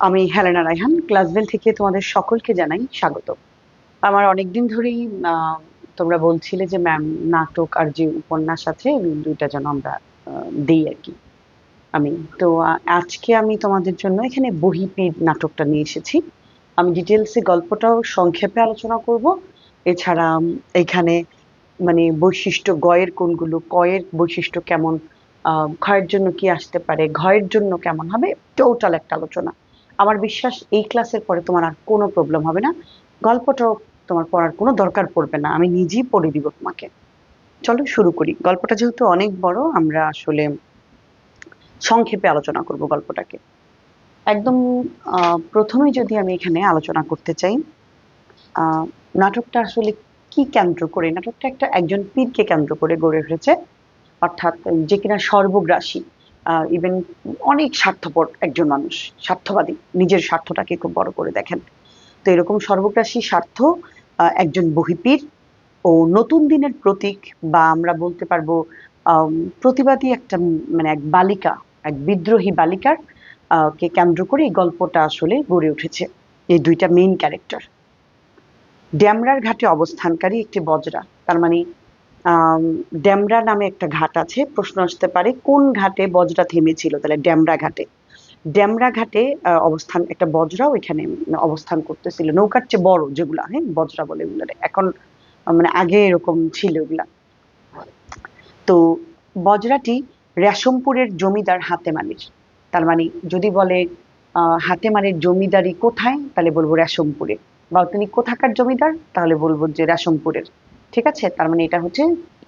আমি হেলেনা রায়হান, ক্লাসবেল থেকে তোমাদের সকলকে জানাই স্বাগত। আমার অনেকদিন ধরেই তোমরা বলছিলে যে ম্যাম, নাটক আর যে উপন্যাস আছে এই দুইটা যেন আমরা দিই আর কি। আমি তো আজকে আমি তোমাদের জন্য এখানে বহিঃপীড় নাটকটা নিয়ে এসেছি। আমি ডিটেলসে গল্পটাও সংক্ষেপে আলোচনা করব। এছাড়া এখানে মানে বৈশিষ্ট্য গয়ের কোনগুলো, কয়ের বৈশিষ্ট্য কেমন, ক্ষয়ের জন্য কি আসতে পারে, ঘয়ের জন্য কেমন হবে, টোটাল একটা আলোচনা। আমার বিশ্বাস এই ক্লাসের পরে তোমার আর কোনো প্রবলেম হবে না। গল্পটাও তোমার পড়ার কোনো দরকার পড়বে না, আমি নিজেই পড়ে দিব তোমাকে। চলো শুরু করি। গল্পটা যেহেতু অনেক বড়, আমরা আসলে সংক্ষেপে আলোচনা করব গল্পটাকে। একদম প্রথমেই যদি আমি এখানে আলোচনা করতে চাই, আহ নাটকটা আসলে কি কেন্দ্র করে, নাটকটা একজন পীরকে কেন্দ্র করে গড়ে উঠেছে। অর্থাৎ যে কিনা সর্বগ্রাসী, ইভেন অনেক স্বার্থপর একজন মানুষ, স্বার্থবাদী, নিজের স্বার্থটাকে খুব বড় করে দেখেন। তো এরকম সর্বগ্রাসী স্বার্থ একজন বহিঃপীর ও নতুন দিনের প্রতীক, বা আমরা বলতে পারবো প্রতিবাদী একটা মানে এক বালিকা, এক বিদ্রোহী বালিকার কে কেন্দ্র করে এই গল্পটা আসলে গড়ে উঠেছে। এই দুইটা মেইন ক্যারেক্টার। ড্যামরার ঘাটে অবস্থানকারী একটি বজরা, তার মানে ড্যামরা নামে একটা ঘাট আছে। প্রশ্ন আসতে পারে কোন ঘাটে বজরা থেমেছিল, তাহলে ড্যামরা ঘাটে। ড্যামরা ঘাটে অবস্থান একটা বজরা ওইখানে অবস্থান করতেছিল, নৌকার চেয়ে বড় যেগুলা, হ্যাঁ বজরা বলে ওগুলো। এখন মানে আগে এরকম ছিল ওগুলা। তো বজরাটি রেশমপুরের জমিদার হাতেম আলীর। তার মানে যদি বলে হাতেম আলীর জমিদারি কোথায়, তাহলে বলবো রেশমপুরে। বা তিনি কোথাকার জমিদার, তাহলে বলবো যে রেশমপুরের। ঠিক আছে, তার মানে এটা হচ্ছে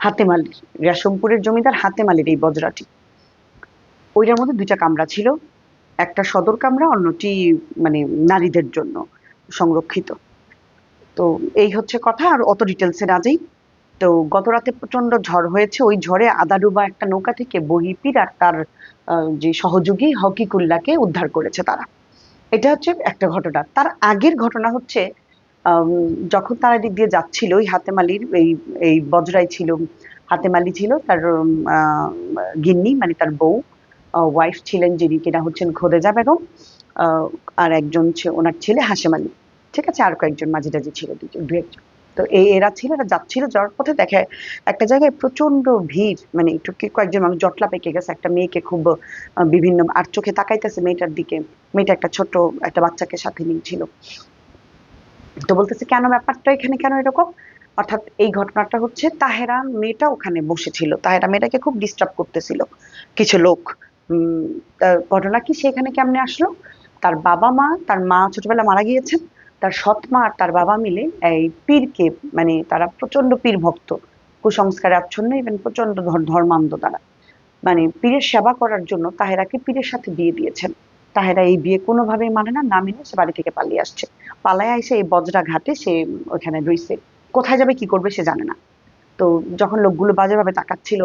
হাতেম আলীর, রেশমপুরের জমিদার হাতেম আলীর এই বজরাটি। ওইটার মধ্যে দুইটা কামরা ছিল, একটা সদর কামরা, অন্যটি মানে নারীদের জন্য সংরক্ষিত। তো এই হচ্ছে কথা, আর অত ডিটেলসে না যাই। তো গত রাতে প্রচন্ড ঝড় হয়েছে, ওই ঝড়ে আদারুবা একটা নৌকা থেকে বহিঃপীর আর তার যে সহযোগী হকিকুল্লাহকে উদ্ধার করেছে তারা। এটা হচ্ছে একটা ঘটনা। তার আগের ঘটনা হচ্ছে আম, যখন তারা দিক দিয়ে যাচ্ছিল, ওই হাতেম আলীর এই এই বজরাই ছিল, হাতেম আলী ছিল তার গিন্নি, মানে তার বউ, ওয়াইফ ছিলেন যিনি কিনা হচ্ছেন খোদেজা বেগম, আহ, আর একজন ওনার ছেলে হাশেম আলী। ঠিক আছে, আর কয়েকজন মাঝি টাঝি ছিল, দু একজন। তো এরা ছিল, এরা যাচ্ছিল, যাওয়ার পথে দেখে একটা জায়গায় প্রচন্ড ভিড়, মানে একটু কয়েকজন মানুষ জটলা পেকে গেছে, একটা মেয়েকে খুব বিভিন্ন আর চোখে তাকাইতেছে মেয়েটার দিকে। মেয়েটা একটা ছোট একটা বাচ্চাকে সাথে নিয়েছিল। তো বলতেছে কেন, ব্যাপারটা এখানে কেন এরকম। অর্থাৎ এই ঘটনাটা হচ্ছে তাহেরা মেয়েটা ওখানে বসেছিল, তাহেরা মেয়েটাকে খুব ডিস্টার্ব করতেছিল কিছু লোক। উম ঘটনা কি, সে এখানে কেমনে আসলো? তার বাবা মা, তার মা ছোটবেলা মারা গিয়েছেন, তার সৎ মা আর তার বাবা মিলে এই পীরকে, মানে তারা প্রচন্ড পীর ভক্ত, কুসংস্কারে আচ্ছন্ন, ইভেন প্রচন্ড ধর্মান্ধ তারা। মানে পীরের সেবা করার জন্য তাহেরাকে পীরের সাথে বিয়ে দিয়েছেন। তাহেরা এই বিয়ে কোনোভাবেই মানে না, না মেনে সে বাড়ি থেকে পালিয়ে আসছে। পালায় আইসে এই বজরা ঘাটে সে ওখানে রইছে। কোথায় যাবে কি করবে সে জানে না। তো যখন লোকগুলো বাজে ভাবে তাকাচ্ছিল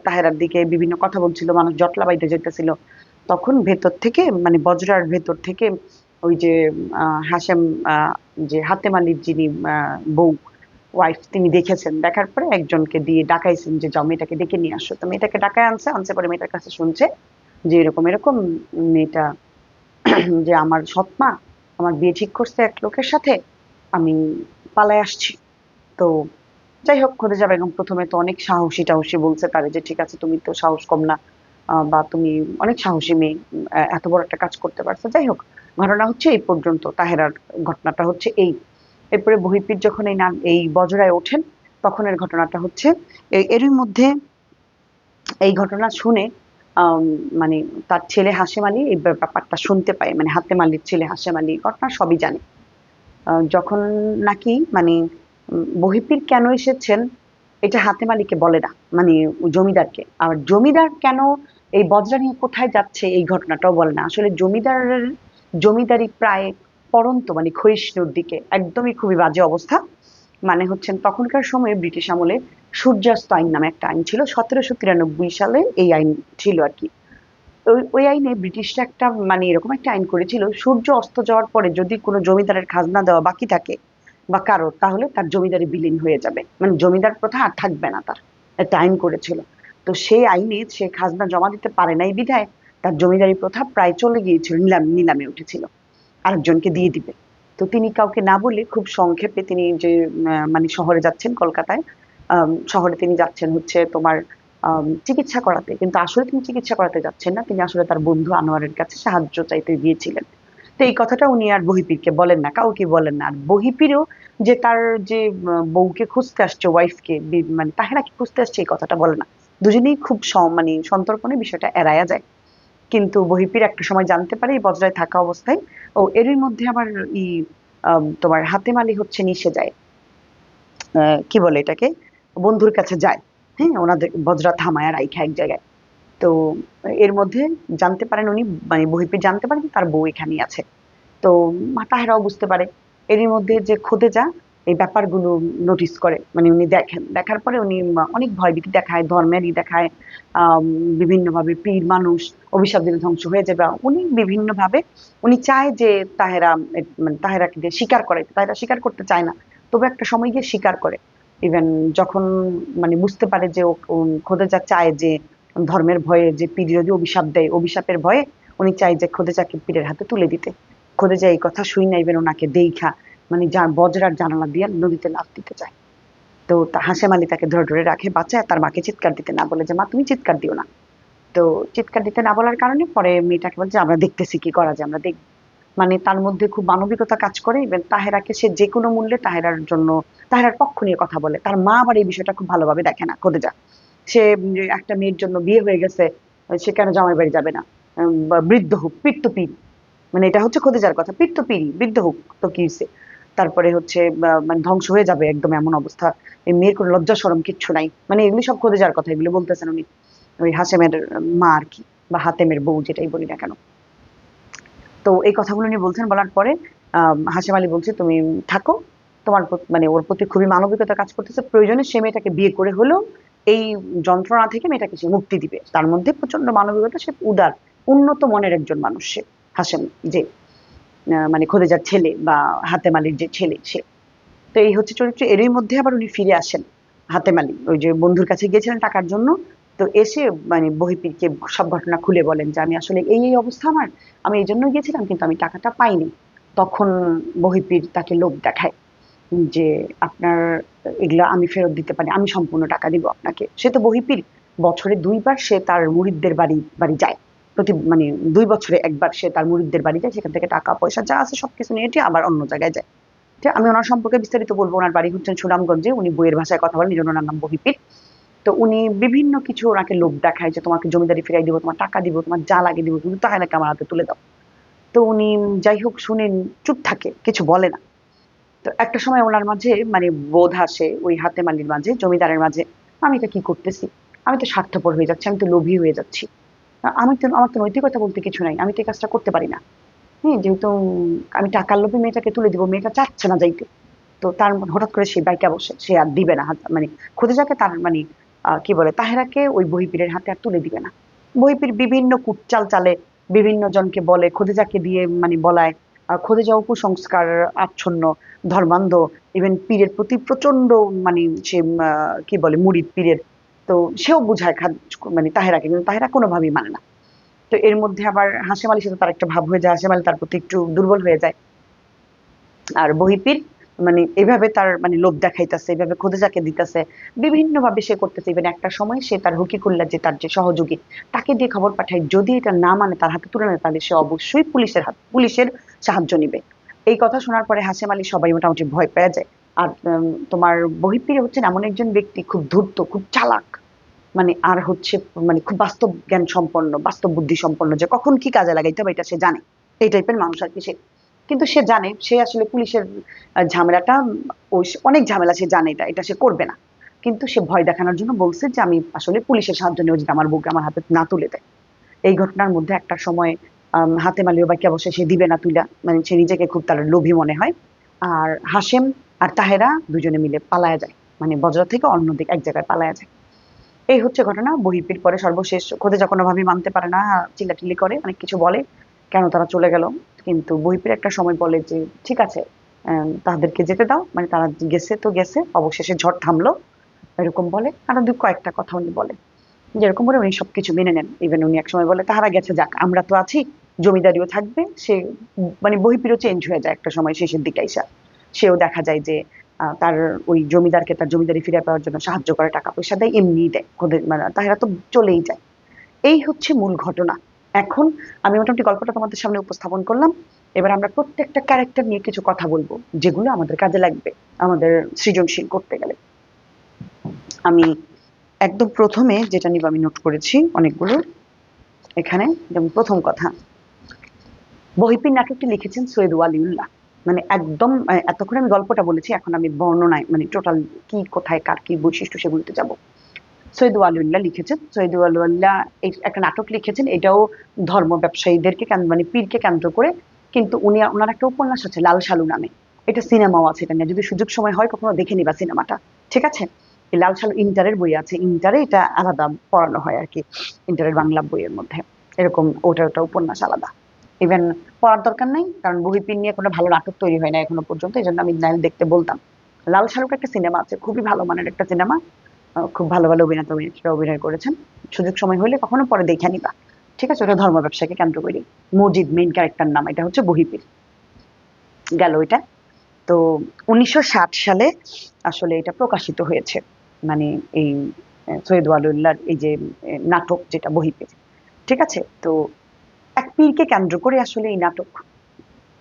তাহেরার দিকে, বিভিন্ন কথা বলছিল, মানুষ জটলা বাইতে যেতেছিল, তখন ভেতর থেকে, মানে বজরার ভেতর থেকে ওই যে হাশেম, আহ, যে হাতেম আলীর যিনি বউ, ওয়াইফ, তিনি দেখেছেন। দেখার পরে একজনকে দিয়ে ডাকাইছেন যে যাও মেয়েটাকে ডেকে নিয়ে আসো। তো মেয়েটাকে ডাকায় আনছে, আনছে পরে মেয়েটার কাছে শুনছে যে এরকম এরকম মেয়েটা, যে আমার সৎমা আমার বিয়ে ঠিক করছে এক লোকের সাথে, আমি পালায় আসছি। তো যাই হোক, খোদেজা বেগম প্রথমে তো অনেক সাহসী টাহসী বলছে তারে যে ঠিক আছে, তুমি তো সাহস কম না, বা তুমি অনেক সাহসী মেয়ে, এত বড় একটা কাজ করতে পারছো। যাই হোক, ঘটনা হচ্ছে এই পর্যন্ত, তাহেরার ঘটনাটা হচ্ছে এই। এরপরে বহিঃপীর যখন এই বজরায় ওঠেন, তখন এর ঘটনাটা হচ্ছে এরই মধ্যে এই ঘটনা শুনে আম, মানে তার ছেলে হাশেম আলী এই ব্যাপারটা শুনতে পায়, মানে হাতেম আলীর ছেলে হাশেম আলী ঘটনা সবই জানে। যখন নাকি মানে বহিঃপীর কেন এসেছেন এটা হাতেম আলীকে বলে না, মানে জমিদারকে। আর জমিদার কেন এই বজরা নিয়ে কোথায় যাচ্ছে এই ঘটনাটাও বলে না। আসলে জমিদারের জমিদারি প্রায় পড়ন্ত, মানে ক্ষয়িষ্ণুর দিকে, একদমই খুবই বাজে অবস্থা। মানে হচ্ছেন তখনকার সময়ে ব্রিটিশ আমলে সূর্যাস্ত আইন নামে একটা আইন ছিল, 1793 সালে এই আইন ছিল আর কি। ওই ওই আইনে ব্রিটিশরা একটা মানে এরকম একটা আইন করেছিল, সূর্য অস্ত যাওয়ার পরে যদি কোনো জমিদারের খাজনা দেওয়া বাকি থাকে বা কারো, তাহলে তার জমিদারি বিলীন হয়ে যাবে, মানে জমিদার প্রথা আর থাকবে না, তার একটা আইন করেছিল। তো সেই আইনে সে খাজনা জমা দিতে পারে নাই বিধায় তার জমিদারি প্রথা প্রায় চলে গিয়েছিল, নিলামে উঠেছিল। আরেকজনকে দিয়ে দিবে। তো তিনি কাউকে না বলে খুব সংক্ষেপে তিনি যে মানে শহরে যাচ্ছেন কলকাতায়, শহরে তিনি যাচ্ছেন হচ্ছে তোমার চিকিৎসা করাতে, কিন্তু আসলে তিনি চিকিৎসা করাতে যাচ্ছেন না, তিনি আসলে তার বন্ধু আনোয়ারের কাছে সাহায্য চাইতে গিয়েছিলেন। তো এই কথাটা উনি আর বহিপীরকে বলেন না, কাউকে বলেন না। আর বহিপীরও যে তার যে বউকে খুঁজতে আসছে, ওয়াইফকে, মানে তাহেরাকে খুঁজতে আসছে, এই কথাটা বলে না। দুজনেই খুব মানে সন্তর্পণে বিষয়টা এড়ায়া যায়। কিন্তু বহিপীর একটা সময় জানতে পারে এই বজরায় থাকা অবস্থায়। ও এরই মধ্যে আবার ই তোমার হাতেম আলী হচ্ছে নিশে যায়, কি বলে এটাকে, বন্ধুর কাছে যায়। হ্যাঁ, ওনাদের বজরা থামায় রাইখা এক জায়গায়। তো এর মধ্যে জানতে পারেন উনি, মানে বহিপীর জানতে পারেন তার বউ এখানেই আছে। তো তাহেরাও বুঝতে পারে। এরই মধ্যে যে খোদেজা এই ব্যাপারগুলো নোটিস করে, মানে উনি দেখেন, দেখার পরে উনি অনেক ভয়ভীতি দেখায়, ধর্মেরই দেখায়, বিভিন্নভাবে পীর মানুষ, অভিশাপ দিলে ধ্বংস হয়ে যাবে, উনি বিভিন্নভাবে উনি চায় যে তাহেরা, মানে তাহেরাকে দিয়ে স্বীকার করে, তাহেরা স্বীকার করতে চায় না, তবে একটা সময় গিয়ে স্বীকার করে। ইভেন যখন মানে বুঝতে পারে যে খোদেজা চায় যে ধর্মের ভয়ে, যে পীর যদি অভিশাপ দেয়, অভিশাপের ভয়ে উনি চায় যে খোদেজাকে পীরের হাতে তুলে দিতে। খোদেজা এই কথা শুই না, ইভেন ওনাকে দেইখা মানে বজরার জানালা দিয়ে নদীতে লাফ দিতে চায়। তো হাসেম আলী তাকে ধরে ধরে রাখে, বাঁচায়, তার মাকে চিৎকার দিতে না বলে যে মা তুমি চিৎকার দিও না। তো চিৎকার দিতে না বলার কারণে পরে মেয়েটাকে বলছে আমরা দেখতেছি কি করা যায়, আমরা দেখব। মানে তার মধ্যে খুব মানবিকতা কাজ করে, এবং তাহেরাকে সে যে কোনো মূল্যে তাহেরার জন্য, তাহেরার পক্ষ নিয়ে কথা বলে। তার মা আবার এই বিষয়টা খুব ভালোভাবে দেখে না। খোদেজা, সে একটা মেয়ের জন্য বিয়ে হয়ে গেছে, সে কেন জামাই বাড়ি যাবে না, বা বৃদ্ধ হোক, পীর তো পীর, মানে এটা হচ্ছে খোদেজার কথা, পীর তো পীরই, বৃদ্ধ হোক তো কি হইছে। তারপরে হচ্ছে মানে ধ্বংস হয়ে যাবে একদম এমন অবস্থা, এই মেয়ের কোনো লজ্জা শরম কিচ্ছু নাই, মানে এগুলি সব খোদেজার কথা, এগুলো বলতেছেন উনি, ওই হাসেমের মা আর কি, বা হাতেমের বউ যেটাই বলি না কেন। তো এই কথাগুলো উনি বলছেন, বলার পরে হাসেম আলী বলছে তুমি থাকো, তোমার মানে ওর প্রতি খুবই মানবিকতা কাজ করতেছে, প্রয়োজনে সে মেয়েটাকে বিয়ে করে হলেও এই যন্ত্রণা থেকে মেয়েটাকে সে মুক্তি দিবে। তার মধ্যে প্রচন্ড মানবিকতা, সে উদার, উন্নত মনের একজন মানুষ সে, হাসেম, যে মানে খোদেজার ছেলে বা হাতেম আলীর যে ছেলে সে। তো এই হচ্ছে চরিত্র। এরই মধ্যে আবার উনি ফিরে আসেন, হাতেম আলী ওই যে বন্ধুর কাছে গিয়েছিলেন টাকার জন্য। তো এসে মানে বহিপীরকে সব ঘটনা খুলে বলেন যে আমি আসলে এই এই অবস্থা আমার, আমি এই জন্য গিয়েছিলাম কিন্তু আমি টাকাটা পাইনি। তখন বহিপীর তাকে লোভ দেখায় যে আপনার এগুলো আমি ফেরত দিতে পারি, আমি সম্পূর্ণ টাকা দিব আপনাকে। সে তো বহিপীর, বছরে 2 বার সে তার মুরিদদের বাড়ি বাড়ি যায়, প্রতি মানে 2 বছরে একবার সে তার মুরিদদের বাড়ি যায়, সেখান থেকে টাকা পয়সা যা আছে সবকিছু নিয়ে আবার অন্য জায়গায় যায়। ঠিক, আমি ওনার সম্পর্কে বিস্তারিত বলবো। ওনার বাড়ি হচ্ছেন সুনামগঞ্জে, উনি বইয়ের ভাষায় কথা বলেন, এই জন্য ওনার নাম বহিপীর। তো উনি বিভিন্ন কিছু ওনাকে লোভ দেখায় যে তোমাকে জমিদারি ফিরাই দিব, তোমার টাকা দিব, তোমার যা লাগে দিব, কিন্তু তাহেরাকে আমার হাতে তুলে দাও। তো উনি যাই হোক শুনেন, চুপ থাকে, কিছু বলে না। তো একটা সময় ওনার মাঝে মানে বোধ আসে, ওই হাতেম আলীর মাঝে, জমিদারের মাঝে, আমি এটা কি করতেছি, আমি তো স্বার্থপর হয়ে যাচ্ছি, আমি তো লোভী হয়ে যাচ্ছি, আমি তো, আমার তো নৈতিকতা বলতে কিছু নাই, আমি তো এই কাজটা করতে পারি না। হ্যাঁ, যেহেতু আমি টাকার লোভে মেয়েটাকে তুলে দিব, মেয়েটা চাচ্ছে না যাইতে। তো তার হঠাৎ করে সে বাইকা বসে, সে আর দিবে না হাত, মানে খোদিজাকে তার মানে কি বলে তাহেরাকে ওই বহিপীরের হাতে আর তুলে দিবে না। বহিপীর বিভিন্ন কুটচাল চালে, বিভিন্ন জনকে বলে, খোদিজাকে দিয়ে মানে বলায়। খোদিজাও কুসংস্কার আচ্ছন্ন, ধর্মান্ধ, ইভেন পীরের প্রতি প্রচন্ড মানে সে কি বলে মুরিদ পীরের। তো সেও বুঝায় মানে তাহেরাকে, কিন্তু তাহেরা কোনোভাবেই মানে না। তো এর মধ্যে আবার হাশেম আলীর সাথে তার একটা ভাব হয়ে যায়, হাশেম আলী তার প্রতি একটু দুর্বল হয়ে যায়। আর বহিপীর মানে এভাবে তার মানে লোভ দেখাইতেছে, এভাবে খোদেজাকে দিতেছে, বিভিন্ন ভাবে সে করতেছে। ইভেন একটা সময় সে তার হকিকুল্লাহ, যে তার যে সহযোগী, তাকে দিয়ে খবর পাঠায় যদি এটা না মানে, তার হাতে তুলে নেয়, তাহলে সে অবশ্যই পুলিশের সাহায্য নিবে। এই কথা শোনার পরে হাসেম আলী সবাই মোটামুটি ভয় পেয়ে যায়। আর তোমার বহিপীর হচ্ছেন এমন একজন ব্যক্তি, খুব ধূর্ত, খুব চালাক, মানে আর হচ্ছে মানে খুব বাস্তব জ্ঞান সম্পন্ন, বাস্তব বুদ্ধি সম্পন্ন, যে কখন কি কাজে লাগাইতে হবে এটা সে জানে। এই টাইপের মানুষ আর কি সে। কিন্তু সে জানে সে আসলে পুলিশের ঝামেলাটা, ওই অনেক ঝামেলা সে জানে, এটা এটা সে করবে না। কিন্তু সে ভয় দেখানোর জন্য বলছে যে আমি আসলে পুলিশের সাহায্য নেওয়া, যদি আমার বউকে আমার হাতে না তুলে দেয়। এই ঘটনার মধ্যে একটা সময় হাতেম আলী বাকি অবশ্যই সে দিবে না তুইলা, মানে সে নিজেকে খুব তার লোভী মনে হয়। আর হাশেম আর তাহেরা দুজনে মিলে পালায়া যায়, মানে বজরা থেকে অন্যদিকে এক জায়গায় পালায়া যায়। এই হচ্ছে ঘটনা। বহিপির পরে সর্বশেষ খোদেজা কোনোভাবেই মানতে পারে না, চিল্লাচিল্লি করে, অনেক কিছু বলে কেন তারা চলে গেল। কিন্তু বহিপির একটা সময় বলে যে ঠিক আছে, তাদেরকে যেতে দাও, মানে তারা গেছে তো গেছে, অবশেষে ঝড় থামলো, এরকম বলে। আরো কয়েকটা কথা উনি বলে, যেরকম বলে উনি সবকিছু মেনে নেন। ইভেন উনি একসময় বলে তাহারা গেছে, যাক আমরা তো আছি, জমিদারিও থাকবে, সে মানে বহিঃপিরও চেঞ্জ হয়ে যায় একটা সময় শেষের দিকে আইসা। সেও দেখা যায় যে তার ওই জমিদারকে তার জমিদারি ফিরে পাওয়ার জন্য সাহায্য করে, টাকা পয়সা দেয়, এমনিই দেয়, ওদের মানে তাহেরা তো চলেই যায়। এই হচ্ছে মূল ঘটনা। এখন আমি মোটামুটি গল্পটা তোমাদের সামনে উপস্থাপন করলাম। এবার আমরা প্রত্যেকটা ক্যারেক্টার নিয়ে কিছু কথা বলবো, যেগুলো আমাদের কাজে লাগবে আমাদের সৃজনশীল করতে গেলে। আমি একদম প্রথমে যেটা নিব আমি নোট করেছি অনেকগুলো এখানে। যেমন প্রথম কথা, বহিপির নাটকটি লিখেছেন সৈয়দ ওয়ালিউল্লাহ। মানে একদম এতক্ষণ আমি গল্পটা বলেছি, এখন আমি বর্ণনায় মানে টোটাল কি কোথায় কার কি বৈশিষ্ট্য সেগুলোতে যাব। সৈয়দ ওয়ালিউল্লাহ লিখেছেন, সৈয়দ ওয়ালিউল্লাহ একটা নাটক লিখেছেন, এটাও ধর্ম ব্যবসায়ীদেরকে মানে পীরকে কেন্দ্র করে। কিন্তু উনি ওনার একটা উপন্যাস আছে লাল সালু নামে, এটা সিনেমাও আছে, এটা নিয়ে যদি সুযোগ সময় হয় কখনো দেখে নিবা সিনেমাটা, ঠিক আছে? এই লাল সালু ইন্টারের বই আছে, ইন্টারে এটা আলাদা পড়ানো হয় আর কি, ইন্টারের বাংলা বইয়ের মধ্যে এরকম ওটা ওটা উপন্যাস আলাদা। ইভেন পড়ার দরকার নাই, কারণ বহিপিন নিয়ে কোনো ভালো নাটক তৈরি হয় না এখনো পর্যন্ত, এই জন্য আমি নাইলে দেখতে বলতাম। লাল শাহরুখ একটা সিনেমা আছে, খুবই ভালো মানের একটা সিনেমা, খুব ভালো ভালো অভিনেতা অভিনেত্রীরা অভিনয় করেছেন। সুযোগ সময় হলে কখনো পরে দেখে নিবা, ঠিক আছে? ওটা ধর্ম ব্যবসাকে কেন্দ্র করি। মজিদ মেইন ক্যারেক্টার নাম, এটা হচ্ছে বহিপির গেল এটা। তো 1960 সালে আসলে এটা প্রকাশিত হয়েছে, মানে এই সৈয়দ ওয়ালিউল্লাহর এই যে নাটক যেটা বহিপির, ঠিক আছে? তো এক পীরকে কেন্দ্র করে আসলে এই নাটক।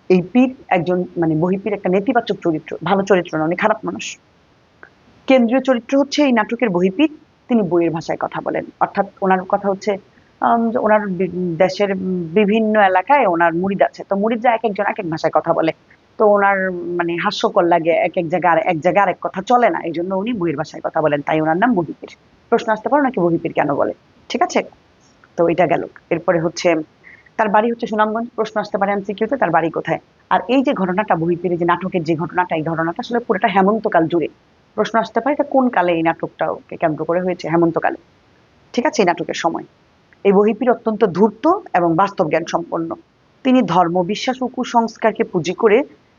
এই পীর একজন মানে বহিপীর একটা নেতিবাচক চরিত্র, ভালো চরিত্র না, উনি খারাপ মানুষ। কেন্দ্রীয় চরিত্র হচ্ছে এই নাটকের বহিপীর, তিনি বইয়ের ভাষায় কথা বলেন, অর্থাৎ ওনার কথা হচ্ছে যে ওনার দেশের বিভিন্ন এলাকায় ওনার মুরিদ আছে, তো মুরিদরা এক একজন এক এক ভাষায় কথা বলে। তো ওনার মানে হাস্যকর লাগে, এক এক জায়গায় এক জায়গায় আরেক কথা চলে না, এই জন্য উনি বইয়ের ভাষায় কথা বলেন, তাই ওনার নাম বহিপীর। প্রশ্ন আসতে পারো নাকি বহিপীর কেন বলে, ঠিক আছে? তো এটা গেল। এরপরে হচ্ছে তার বাড়ি হচ্ছে সুনামগঞ্জ, প্রশ্ন আসতে পারে এমসিকিউতে তার বাড়ি কোথায়। আর এই যে ঘটনাটা বহিপীরে যে নাটকের যে ঘটনাটা, এই ঘটনাটা আসলে পুরোটা হেমন্তকাল জুড়ে। প্রশ্ন আসতে পারে এটা কোন কালে এই নাটকটাকে কেন্দ্র করে হয়েছে, হেমন্তকালে, ঠিক আছে? এই নাটকের সময় এই বহিপীর অত্যন্ত ধূর্ত এবং বাস্তব জ্ঞান সম্পন্ন। তিনি ধর্ম বিশ্বাস ও কুসংস্কারকে পুঁজি করে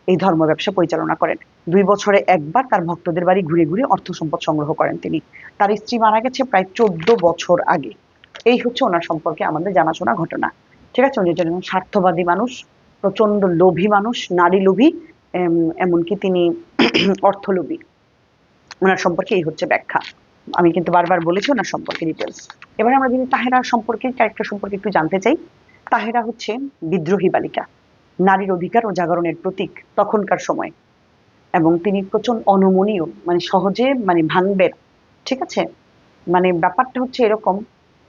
এই ধর্ম ব্যবসা পরিচালনা করেন। 2 বছরে একবার তার ভক্তদের বাড়ি ঘুরে ঘুরে অর্থ সম্পদ সংগ্রহ করেন তিনি। তার স্ত্রী মারা গেছে প্রায় 14 বছর আগে। এই হচ্ছে ওনার সম্পর্কে আমাদের জানাশোনা ঘটনা, ঠিক আছে? উনি একজন স্বার্থবাদী মানুষ, প্রচন্ড লোভী মানুষ, নারী লোভী, এমনকি তিনি অর্থলোভী। ওনার সম্পর্কে এই হচ্ছে ব্যাখ্যা। আমি কিন্তু বারবার বলেছি ওনার সম্পর্কে ডিটেলস। এবার আমরা যদি তাহেরা সম্পর্কে ক্যারেক্টার সম্পর্কে একটু জানতে চাই। তাহেরা হচ্ছে বিদ্রোহী বালিকা, নারীর অধিকার ও জাগরণের প্রতীক তখনকার সময়, এবং তিনি প্রচন্ড অনমনীয়, মানে সহজে মানে ভাঙবে না, ঠিক আছে? মানে ব্যাপারটা হচ্ছে এরকম,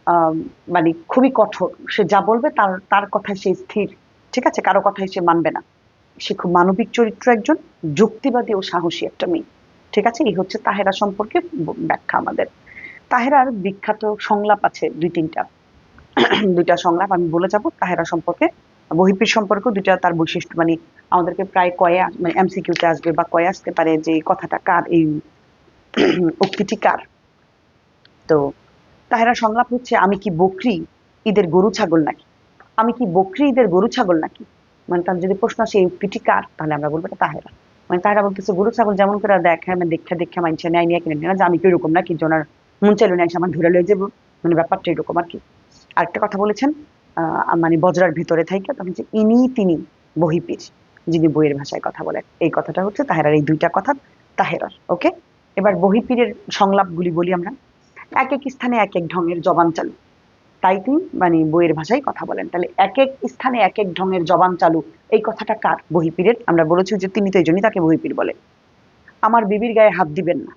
আহ মানে খুবই কঠোর, সে যা বলবে তার তার কথায় সে স্থির, ঠিক আছে? কারো কথায় সে মানবে না। সে খুব মানবিক চরিত্র একজন, যুক্তিবাদী ও সাহসী একটা মেয়ে, ঠিক আছে? এই হচ্ছে তাহেরা সম্পর্কে ব্যাখ্যা আমাদের। তাহেরার বিখ্যাত সংলাপ আছে 2-3টা, 2টা সংলাপ আমি বলে যাব তাহেরা সম্পর্কে। বহিঃপীর সম্পর্কেও 2টা তার বৈশিষ্ট্য, মানে আমাদেরকে প্রায় কয়ে মানে এমসিকিউতে আসবে বা কয়ে আসতে পারে যে এই কথাটা কার, এই উক্তিটি কার। তো তাহেরা সংলাপ হচ্ছে, আমি কি বকরি ঈদের গরু ছাগল নাকি? আমি কি বকরি ঈদের গরু ছাগল নাকি? মানে তার যদি প্রশ্ন আসে এই উক্তিটি কার, তাহলে আমরা বলবো এটা তাহেরা। মানে তাহেরা বলতেছে গরু ছাগল যেমন করে দেখে, আমি দেখে দেখে মানছে নেয় নিয়ে কিনে না, যে আমি কি এরকম নাকি যে ওনার মন চাইলো না এসে আমার ধরে লয়ে যাবো, মানে ব্যাপারটা এরকম আর কি। আরেকটা কথা বলেছেন, মানে বজরার ভিতরে থাইকা, তখন যে ইনি তিনি বহিপীর, যিনি বইয়ের ভাষায় কথা বলেন, এই কথাটা হচ্ছে তাহেরার, এই 2টা কথা তাহেরার। ওকে, এবার বহিপীরের সংলাপগুলি বলি আমরা। এক এক স্থানে এক এক ঢঙের জবান চালু, তাই তিনি মানে বইয়ের ভাষায় কথা বলেন। তাহলে এক এক স্থানে এক এক ঢঙের জবান চালু, এই কথাটা কার? বহিপীরের। আমরা বলেছি যে তিনি তো এই জন্যই তাকে বহিপীর বলে। আমার বিবির গায়ে হাত দিবেন না,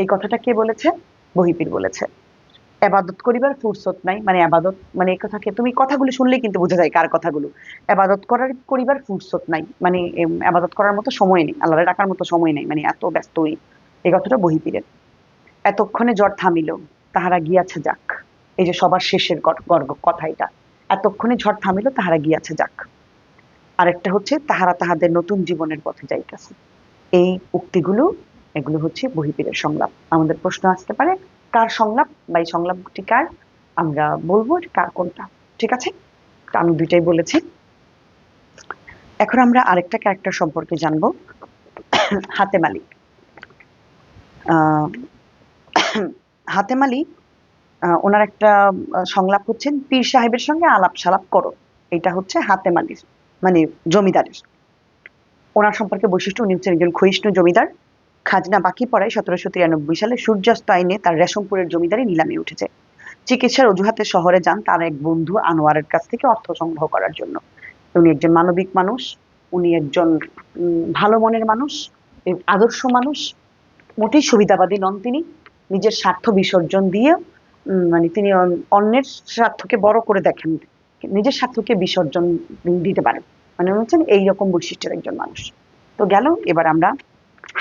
এই কথাটা কে বলেছে? বহিপীর বলেছে। এবাদত করিবার ফুরসত নাই, মানে আবাদত মানে এই কথাকে তুমি কথাগুলো শুনলেই কিন্তু বোঝা যায় কার কথাগুলো। এবাদত করিবার ফুরসত নাই, মানে আবাদত করার মতো সময় নেই, আল্লাহরে ডাকার মতো সময় নেই, মানে এত ব্যস্ত উনি। এই কথাটা বহিপীরের। এতক্ষণে জ্বর থামিল, তাহারা গিয়াছে যাক। এই যে সবার শেষের কথা এটা, এতক্ষণে ঝড় থামিল তাহারা গিয়াছে যাক। আরেকটা হচ্ছে তাহারা তাহাদের নতুন জীবনের পথে যাইতেছে। এই উক্তিগুলো, এগুলো হচ্ছে বহিপীরের সংলাপ। আমাদের প্রশ্ন আসতে পারে কার সংলাপ বা এই সংলাপটি কার, আমরা বলবো কার কোনটা, ঠিক আছে? তো আমি 2টাই বলেছি। এখন আমরা আরেকটা ক্যারেক্টার সম্পর্কে জানবো, হাতেম আলী। আহ হাতেম আলী, ওনার একটা সংলাপ হচ্ছেন, পীর সাহেবের সঙ্গে আলাপ সালাপ করো। এটা হচ্ছে হাতেম আলীর, মানে জমিদারের। ওনার সম্পর্কে বৈশিষ্ট্য, উনি হচ্ছেন একজন ক্ষয়িষ্ণু জমিদার। খাজনা বাকি পড়ায় 1793 সালে সূর্যাস্ত আইনে তার রেশমপুরের জমিদারি নিলামে উঠেছে। চিকিৎসার অজুহাতে শহরে যান তার এক বন্ধু আনোয়ারের কাছ থেকে অর্থ সংগ্রহ করার জন্য। উনি একজন মানবিক মানুষ, উনি একজন ভালো মনের মানুষ, আদর্শ মানুষ, মোটেই সুবিধাবাদী নন তিনি। নিজের স্বার্থ বিসর্জন দিয়ে মানে তিনি অন্যের স্বার্থকে বড় করে দেখেন, নিজের স্বার্থকে বিসর্জন দিতে পারেন, মানে হচ্ছেন এইরকম বৈশিষ্ট্যের একজন মানুষ। তো গেল, এবার আমরা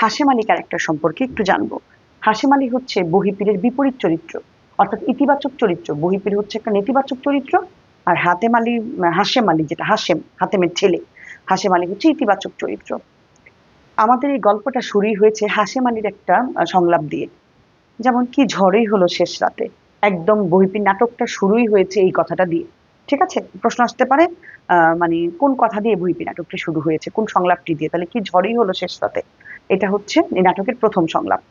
হাশেম আলী ক্যারেক্টার সম্পর্কে একটু জানবো। হাশেম আলী হচ্ছে বহিপীরের বিপরীত চরিত্র, অর্থাৎ ইতিবাচক চরিত্র। বহিপীর হচ্ছে একটা নেতিবাচক চরিত্র, আর হাতেম আলী, হাশেম আলী যেটা হাশেম, হাতেমের ছেলে, হাশেম আলী হচ্ছে ইতিবাচক চরিত্র। আমাদের এই গল্পটা শুরুই হয়েছে হাশেম আলীর একটা সংলাপ দিয়ে, যেমন কি ঝড়ই হলো শেষ রাতে। একদম বহিপীর নাটকটা শুরুই হয়েছে এই কথাটা দিয়ে। ঠিক আছে, প্রশ্ন আসতে পারে মানে কোন কথা দিয়ে বহিপীর নাটকটা শুরু হয়েছে, কোন সংলাপটি দিয়ে, তাহলে কি ঝড়ই হলো শেষ রাতে, এটা হচ্ছে এই নাটকের প্রথম সংলাপ।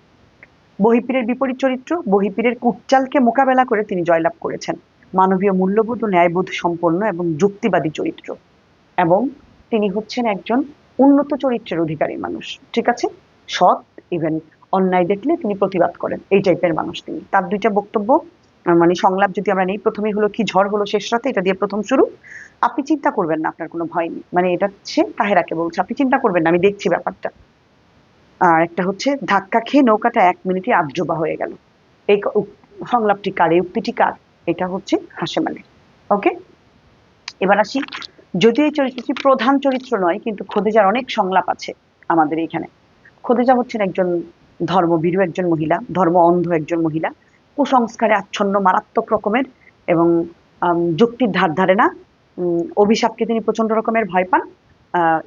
বহিপীরের বিপরীত চরিত্র, বহিপীরের কুটচালকে মোকাবেলা করে তিনি জয়লাভ করেছেন। মানবীয় মূল্যবোধ ও ন্যায়বোধ সম্পন্ন এবং যুক্তিবাদী চরিত্র, এবং তিনি হচ্ছেন একজন উন্নত চরিত্রের অধিকারী মানুষ। ঠিক আছে, সৎ, ইভেন অন্যায় দেখলে তিনি প্রতিবাদ করেন, এই টাইপের মানুষ তিনি। তার দুইটা বক্তব্য, মানে সংলাপ যদি আমরা নেই, প্রথমেই হলো কি ঝড় হলো শেষ রাতে, এটা দিয়ে প্রথম শুরু। আপনি চিন্তা করবেন না, আপনার কোনো ভয় নেই, মানে এটা হচ্ছে তাহেরাকে বলছে, আপনি চিন্তা করবেন না, আমি দেখছি ব্যাপারটা। আর একটা হচ্ছে ধাক্কা খেয়ে নৌকাটা 1 মিনিটে আধডোবা হয়ে গেল। এই সংলাপটি কার, এই উক্তিটি কার? এটা হচ্ছে হাশেম আলী। ওকে, এবার আসি, যদিও এই চরিত্রটি প্রধান চরিত্র নয়, কিন্তু খদিজার অনেক সংলাপ আছে আমাদের এইখানে। খদিজা হচ্ছেন একজন ধর্মভীরু একজন মহিলা, ধর্ম অন্ধ একজন মহিলা, কুসংস্কারে আচ্ছন্ন মারাত্মক রকমের, এবং যুক্তির ধার ধারে না। অভিশাপকে তিনি প্রচন্ড রকমের ভয় পান,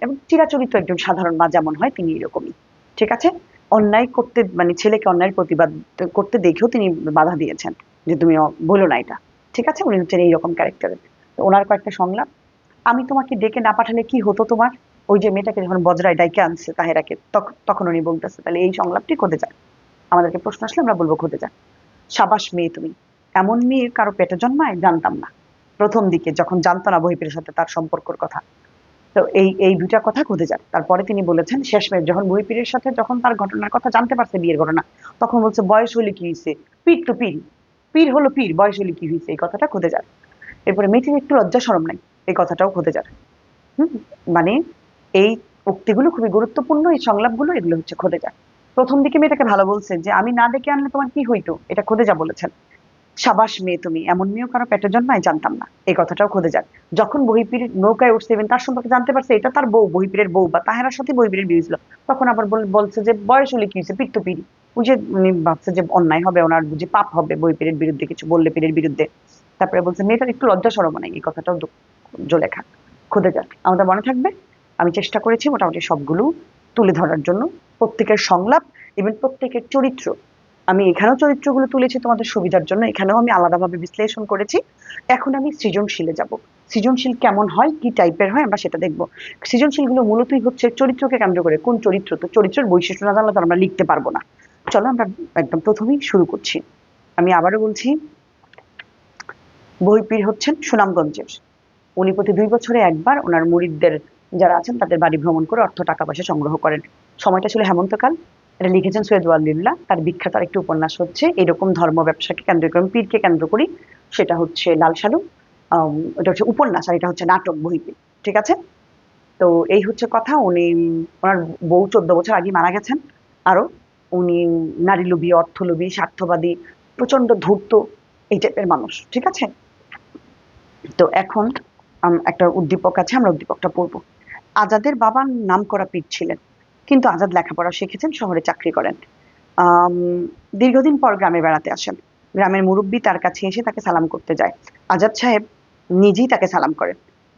এবং চিরাচরিত একজন সাধারণ মা যেমন হয় তিনি এরকমই। ঠিক আছে, অন্যায় করতে, মানে ছেলেকে অন্যায়ের প্রতিবাদ করতে দেখেও তিনি বাধা দিয়েছেন, যে তুমি বলো না এটা। ঠিক আছে, উনি হচ্ছেন এইরকম ক্যারেক্টারের। ওনার কয়েকটা সংলাপ, আমি তোমাকে ডেকে না পাঠালে কি হতো তোমার, ওই যে মেয়েটাকে যখন বজরায় ডাইকে আনছে তাহেরাকে, তখন উনি বলতেছে, তাহলে এই সংলাপটি খোদে যায়। আমাদেরকে প্রশ্ন আসলে আমরা বলবো খোদে যায়। সাবাস মেয়ে তুমি, এমন মেয়ে কারো পেটে জন্মায়, জানতাম না। প্রথম দিকে যখন জানতো না বহিপীরের সাথে তার সম্পর্কর কথা, তো এই এই দুইটা কথা খোদে যায়। তারপরে তিনি বলেছেন শেষমেশ যখন বহিপীরের সাথে, যখন তার ঘটনার কথা জানতে পারছে, বিয়ের ঘটনা, তখন বলছে বয়স হলে কি হয়েছে, পীর তো পীর, পীর হলো পীর, বয়স হলে কি হয়েছে, এই কথাটা খোদে যায়। এরপরে মেয়েটির একটু লজ্জা শরম নাই, এই কথাটাও খোদে যায়। হুম, মানে এই উক্তিগুলো খুবই গুরুত্বপূর্ণ, এই সংলাপগুলো, এগুলো হচ্ছে খোদেজা। প্রথম দিকে মেয়েটাকে ভালো বলছে যে আমি না ডেকে আনলে তোমার কি হইতো, এটা খোদেজা বলেছেন। সাবাস মেয়ে তুমি, এমন মেয়েও কারো পেটে জন্মায়, জানতাম না, এই কথাটাও খোদেজা। যখন বহিপীর নৌকায় উঠছে এবং তার সম্পর্কে জানতে পারছে এটা তার বউ, বহিপীরের বউ, বা তাহেরার সাথে বহিপীরের বিয়ে ছিল, তখন আবার বলছে যে বয়স হলে কি হয়েছে, পীর তো পীর। বুঝে উনি ভাবছে যে অন্যায় হবে, ওনার বুঝে পাপ হবে বহিপীরের বিরুদ্ধে কিছু বললে, পীরের বিরুদ্ধে। তারপরে বলছে মেয়েটার একটু লজ্জা শরম নাই, এই কথাটাও জোলেখা খুদে যাক, আমাদের মনে থাকবে। আমি চেষ্টা করেছি মোটামুটি সবগুলো তুলে ধরার জন্য, প্রত্যেকের সংলাপ, ইভেন প্রত্যেকের চরিত্র। আমি এখানেও চরিত্রগুলো তুলেছি তোমাদের সুবিধার জন্য, এখানেও আমি আলাদাভাবে বিশ্লেষণ করেছি। এখন আমি সৃজনশীলে যাব। সৃজনশীল কেমন হয়, কি টাইপের হয়, আমরা সেটা দেখবো। সৃজনশীলগুলো মূলতই হচ্ছে চরিত্রকে কেন্দ্র করে, কোন চরিত্র, তো চরিত্রের বৈশিষ্ট্য না জানলে তো আমরা লিখতে পারবো না। চলো আমরা একদম প্রথমেই শুরু করছি। আমি আবারও বলছি, বহিপীর হচ্ছেন সুনামগঞ্জের। উনি প্রতি 2 বছরে একবার ওনার মুরিদদের যারা আছেন তাদের বাড়ি ভ্রমণ করে অর্থ টাকা পয়সা সংগ্রহ করেন। সময়টা ছিল হেমন্তকাল। এটা লিখেছেন সৈয়দ ওয়ালিউল্লাহ। তার বিখ্যাত আরেকটি উপন্যাস হচ্ছে এরকম ধর্ম ব্যবসাকে কেন্দ্র করে, পীরকে কেন্দ্র করি, সেটা হচ্ছে লাল সালু। এটা হচ্ছে উপন্যাস, আর এটা হচ্ছে নাটক বহিপীর। ঠিক আছে, তো এই হচ্ছে কথা। উনি, ওনার বউ 14 বছর আগে মারা গেছেন। আরো উনি নারী লোভী, অর্থলোভী, স্বার্থবাদী, প্রচন্ড ধূর্ত, এই টাইপের মানুষ। ঠিক আছে, তো এখন একটা উদ্দীপক আছে, আমরা উদ্দীপকটা পড়বো। আজাদের বাবা নামকরা পীর ছিলেন, কিন্তু আজাদ লেখাপড়া শিখেছেন, শহরে চাকরি করেন। আম, দীর্ঘদিন পর গ্রামে বেড়াতে আসেন। গ্রামের মুরব্বী তার কাছে এসে তাকে সালাম করতে যায়। আজাদ সাহেব নিজেই তাকে সালাম করেন,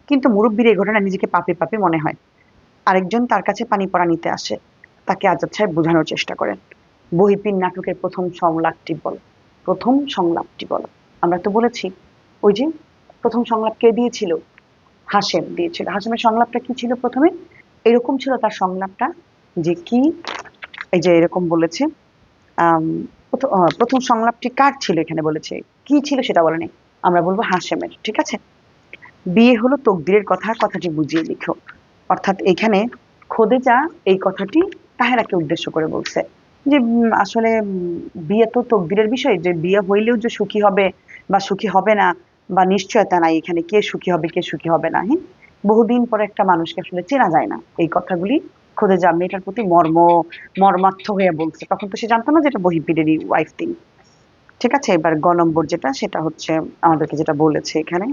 কিন্তু মুরব্বীর এই ঘটনা নিজেকে পাপে পাপে মনে হয়। আরেকজন তার কাছে পানি পড়া নিতে আসে, তাকে আজাদ সাহেব বোঝানোর চেষ্টা করেন। বহিপীর নাটকের প্রথম সংলাপটি বলো, প্রথম সংলাপটি বলো। আমরা তো বলেছি, ওই যে প্রথম সংলাপ কে দিয়েছিল, হাশেম দিয়েছিল। হাশেমের সংলাপটা কি ছিল প্রথমে, এরকম ছিল তার সংলাপটা, যে কি, এই যে এরকম বলেছে। আম, প্রথম সংলাপটি কার ছিল এখানে বলেছে, কি ছিল সেটা বলেনি, আমরা বলবো হাশেমের। ঠিক আছে, বিয়ে হলো তকদিরের কথা, কথাটি বুঝিয়ে লিখো। অর্থাৎ এখানে খোদেজা এই কথাটি তাহেরাকে উদ্দেশ্য করে বলছে যে আসলে বিয়ে তো তকদিরের বিষয়, যে বিয়ে হইলেও যে সুখী হবে বা সুখী হবে না বা নিশ্চয়তা নাই এখানে কে সুখী হবে কে সুখী হবে না। হ্যাঁ, বহুদিন পরে একটা মানুষকে আসলে চেনা যায় না, এই কথাগুলি খোদেজা মেয়েটার প্রতি মর্মার্থ হয়ে বলছে। তখন তো সে জানতো না যে এটা বহিপীরেরই ওয়াইফ তিনি। ঠিক আছে, এবার গ নম্বর যেটা, সেটা হচ্ছে আমাদেরকে যেটা বলেছে এখানে,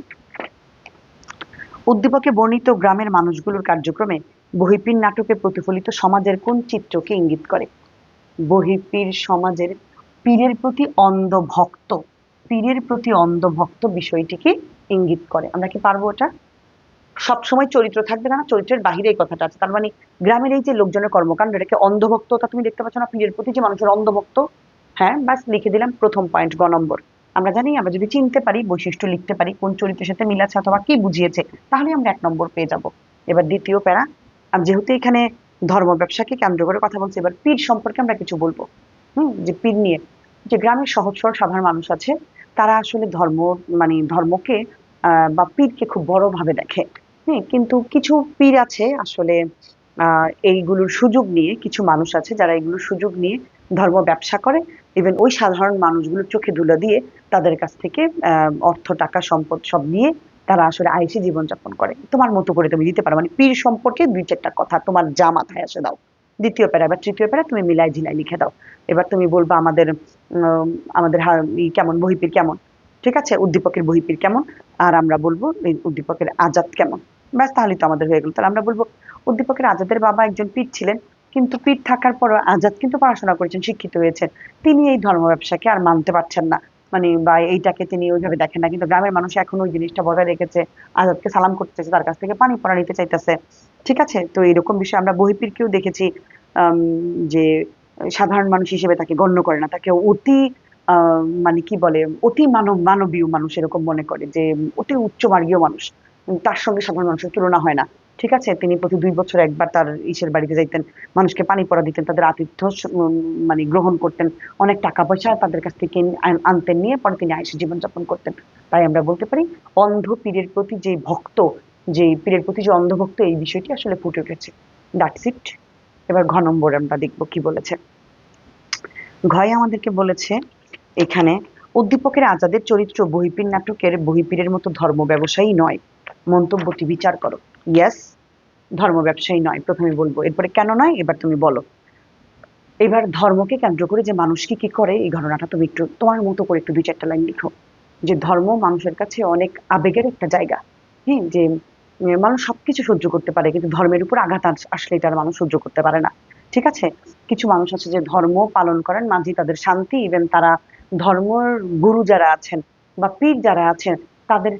উদ্দীপকে বর্ণিত গ্রামের মানুষগুলোর কার্যক্রমে বহিঃপীর নাটকে প্রতিফলিত সমাজের কোন চিত্রকে ইঙ্গিত করে? বহিঃপীর সমাজের পীরের প্রতি অন্ধভক্ত, পীরের প্রতি অন্ধভক্ত বিষয়টিকে ইঙ্গিত করে। আমরা কি পারবো ওটা? সবসময় চরিত্র থাকবে না, চরিত্রের বাহিরে এই কথাটা আছে। তার মানে গ্রামের এই যে লোকজনের কর্মকাণ্ড, এটাকে অন্ধভক্ততা তুমি দেখতে পাচ্ছ না, পীরের প্রতি যে মানুষের অন্ধভক্ত। হ্যাঁ, বাস লিখে দিলাম প্রথম পয়েন্ট, গ নম্বর। আমরা জানি আমরা যদি চিনতে পারি, বৈশিষ্ট্য লিখতে পারি, কোন চরিত্রের সাথে মিল আছে অথবা কি বুঝিয়েছে, তাহলে আমরা 1 নম্বর পেয়ে যাব। এবার দ্বিতীয় প্যারা, যেহেতু এখানে ধর্ম ব্যবসাকে কেন্দ্র করে কথা বলছি, এবার পীর সম্পর্কে আমরা কিছু বলবো। যে পীর নিয়ে, যে গ্রামের সহজ সরল সাধারণ মানুষ আছে, তারা আসলে ধর্মকে বা পীরকে খুব বড় ভাবে দেখে। হ্যাঁ, কিন্তু কিছু পীর আছে আসলে এইগুলোর সুযোগ নিয়ে, কিছু মানুষ আছে যারা এগুলোর সুযোগ নিয়ে ধর্ম ব্যবসা করে। ইভেন ওই সাধারণ মানুষগুলোর চোখে ধুলো দিয়ে তাদের কাছ থেকে অর্থ টাকা সম্পদ সব নিয়ে তারা আসলে আইসি জীবনযাপন করে। তোমার মতো করে তুমি দিতে পারো, মানে পীর সম্পর্কে 2-4টা কথা তোমার যা মাথায় আসে দাও। দ্বিতীয় প্যারা, এবার তৃতীয় প্যারা তুমি মিলাই ঝিলাই লিখে দাও। এবার তুমি বলবা আমাদের কেমন বহিপীর কেমন, ঠিক আছে, উদ্দীপকের বহিপীর কেমন, আর আমরা বলবো এই উদ্দীপকের আজাদ কেমন। ব্যাস, তাহলেই তো আমাদের হয়ে গেল। তাহলে আমরা বলবো উদ্দীপকের আজাদের বাবা একজন পীর ছিলেন, কিন্তু পীর থাকার পরও আজাদ কিন্তু পড়াশোনা করেছেন, শিক্ষিত হয়েছেন। তিনি এই ধর্ম ব্যবসাকে আর মানতে পারছেন না, মানে বা এইটাকে তিনি ওইভাবে দেখেন না, কিন্তু গ্রামের মানুষ এখন ওই জিনিসটা বজায় রেখেছে। আজাদকে সালাম করতেছে, তার কাছ থেকে পানি পড়া নিতে চাইতেছে। ঠিক আছে, তো এরকম বিষয় আমরা বহিপীরকেও দেখেছি, আম, যে সাধারণ মানুষ হিসেবে তাকে গণ্য করে না, তাকে অতি মানে কি বলে, অতি মানবীয় মানুষ এরকম মনে করে, যে অতি উচ্চমার্গীয় মানুষ, তার সঙ্গে সাধারণ মানুষের তুলনা হয় না। ঠিক আছে, তিনি প্রতি 2 বছর একবার তার ইসের বাড়িতে যাইতেন, মানুষকে পানি পড়া দিতেন, তাদের আতিথ্য মানে গ্রহণ করতেন, অনেক টাকা পয়সা তাদের কাছ থেকে আনতেন, নিয়ে পরে তিনি আইসি জীবনযাপন করতেন। তাই আমরা বলতে পারি অন্ধ পীরের প্রতি যে ভক্ত, যে পীরের প্রতি যে অন্ধভক্ত, এই বিষয়টি আসলে ফুটে উঠেছে। That's it. এবার ঘ নম্বর আমরা দেখবো কি বলেছে। ঘয়ে আমাদেরকে বলেছে এখানে, উদ্দীপকের আজাদের চরিত্র বহিপীর নাটকের বহিপীরের মতো ধর্ম ব্যবসায়ী নয়, মন্তব্যটি বিচার করো। ইয়েস, ধর্ম ব্যবসায়ী নয়, প্রথমে বলবো, এরপরে কেন নয় এবার তুমি বলো। এবার ধর্মকে কেন্দ্র করে যে মানুষ কি কি করে, এই ঘটনাটা তুমি একটু তোমার মতো করে একটু 2-4টা লাইন লিখো। যে ধর্ম মানুষের কাছে অনেক আবেগের একটা জায়গা। হ্যাঁ, যে মানুষ সবকিছু সহ্য করতে পারে, কিন্তু ধর্মের উপর আঘাত আসলে তার মানুষ সহ্য করতে পারে না। ঠিক আছে, কিছু মানুষ আছে যে ধর্ম পালন করেন, মাঝে তাদের শান্তি, ইভেন তারা ধর্মের গুরু যারা আছেন বা পীর যারা আছেন তাদের